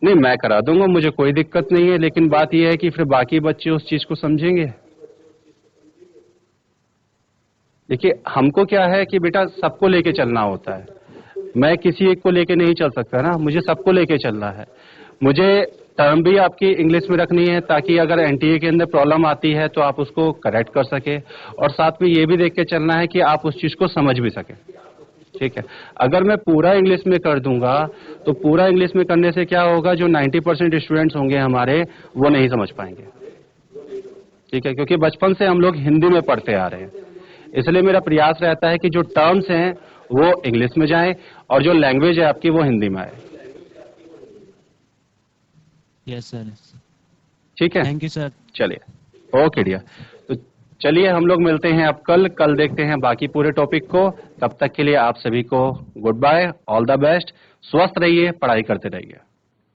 नहीं मैं करा दूंगा, मुझे कोई दिक्कत नहीं है, लेकिन बात यह है कि फिर बाकी बच्चे उस चीज को समझेंगे। देखिए हमको क्या है कि बेटा सबको लेके चलना होता है, मैं किसी एक को लेके नहीं चल सकता ना, मुझे सबको लेके चलना है। मुझे टर्म भी आपकी इंग्लिश में रखनी है ताकि अगर एनटीए के अंदर प्रॉब्लम आती है तो आप उसको करेक्ट कर सके, और साथ में ये भी देख के चलना है कि आप उस चीज को समझ भी सके, ठीक है। अगर मैं पूरा इंग्लिश में कर दूंगा तो पूरा इंग्लिश में करने से क्या होगा, जो 90% स्टूडेंट्स होंगे हमारे वो नहीं समझ पाएंगे, ठीक है, क्योंकि बचपन से हम लोग हिंदी में पढ़ते आ रहे हैं। इसलिए मेरा प्रयास रहता है कि जो टर्म्स हैं वो इंग्लिश में जाएं और जो लैंग्वेज है आपकी वो हिंदी में आए। Yes sir. ठीक है, थैंक यू सर। चलिए ओके डियर। तो चलिए हम लोग मिलते हैं अब कल देखते हैं बाकी पूरे टॉपिक को। तब तक के लिए आप सभी को good bye, all the best, स्वस्थ रहिए, पढ़ाई करते रहिए।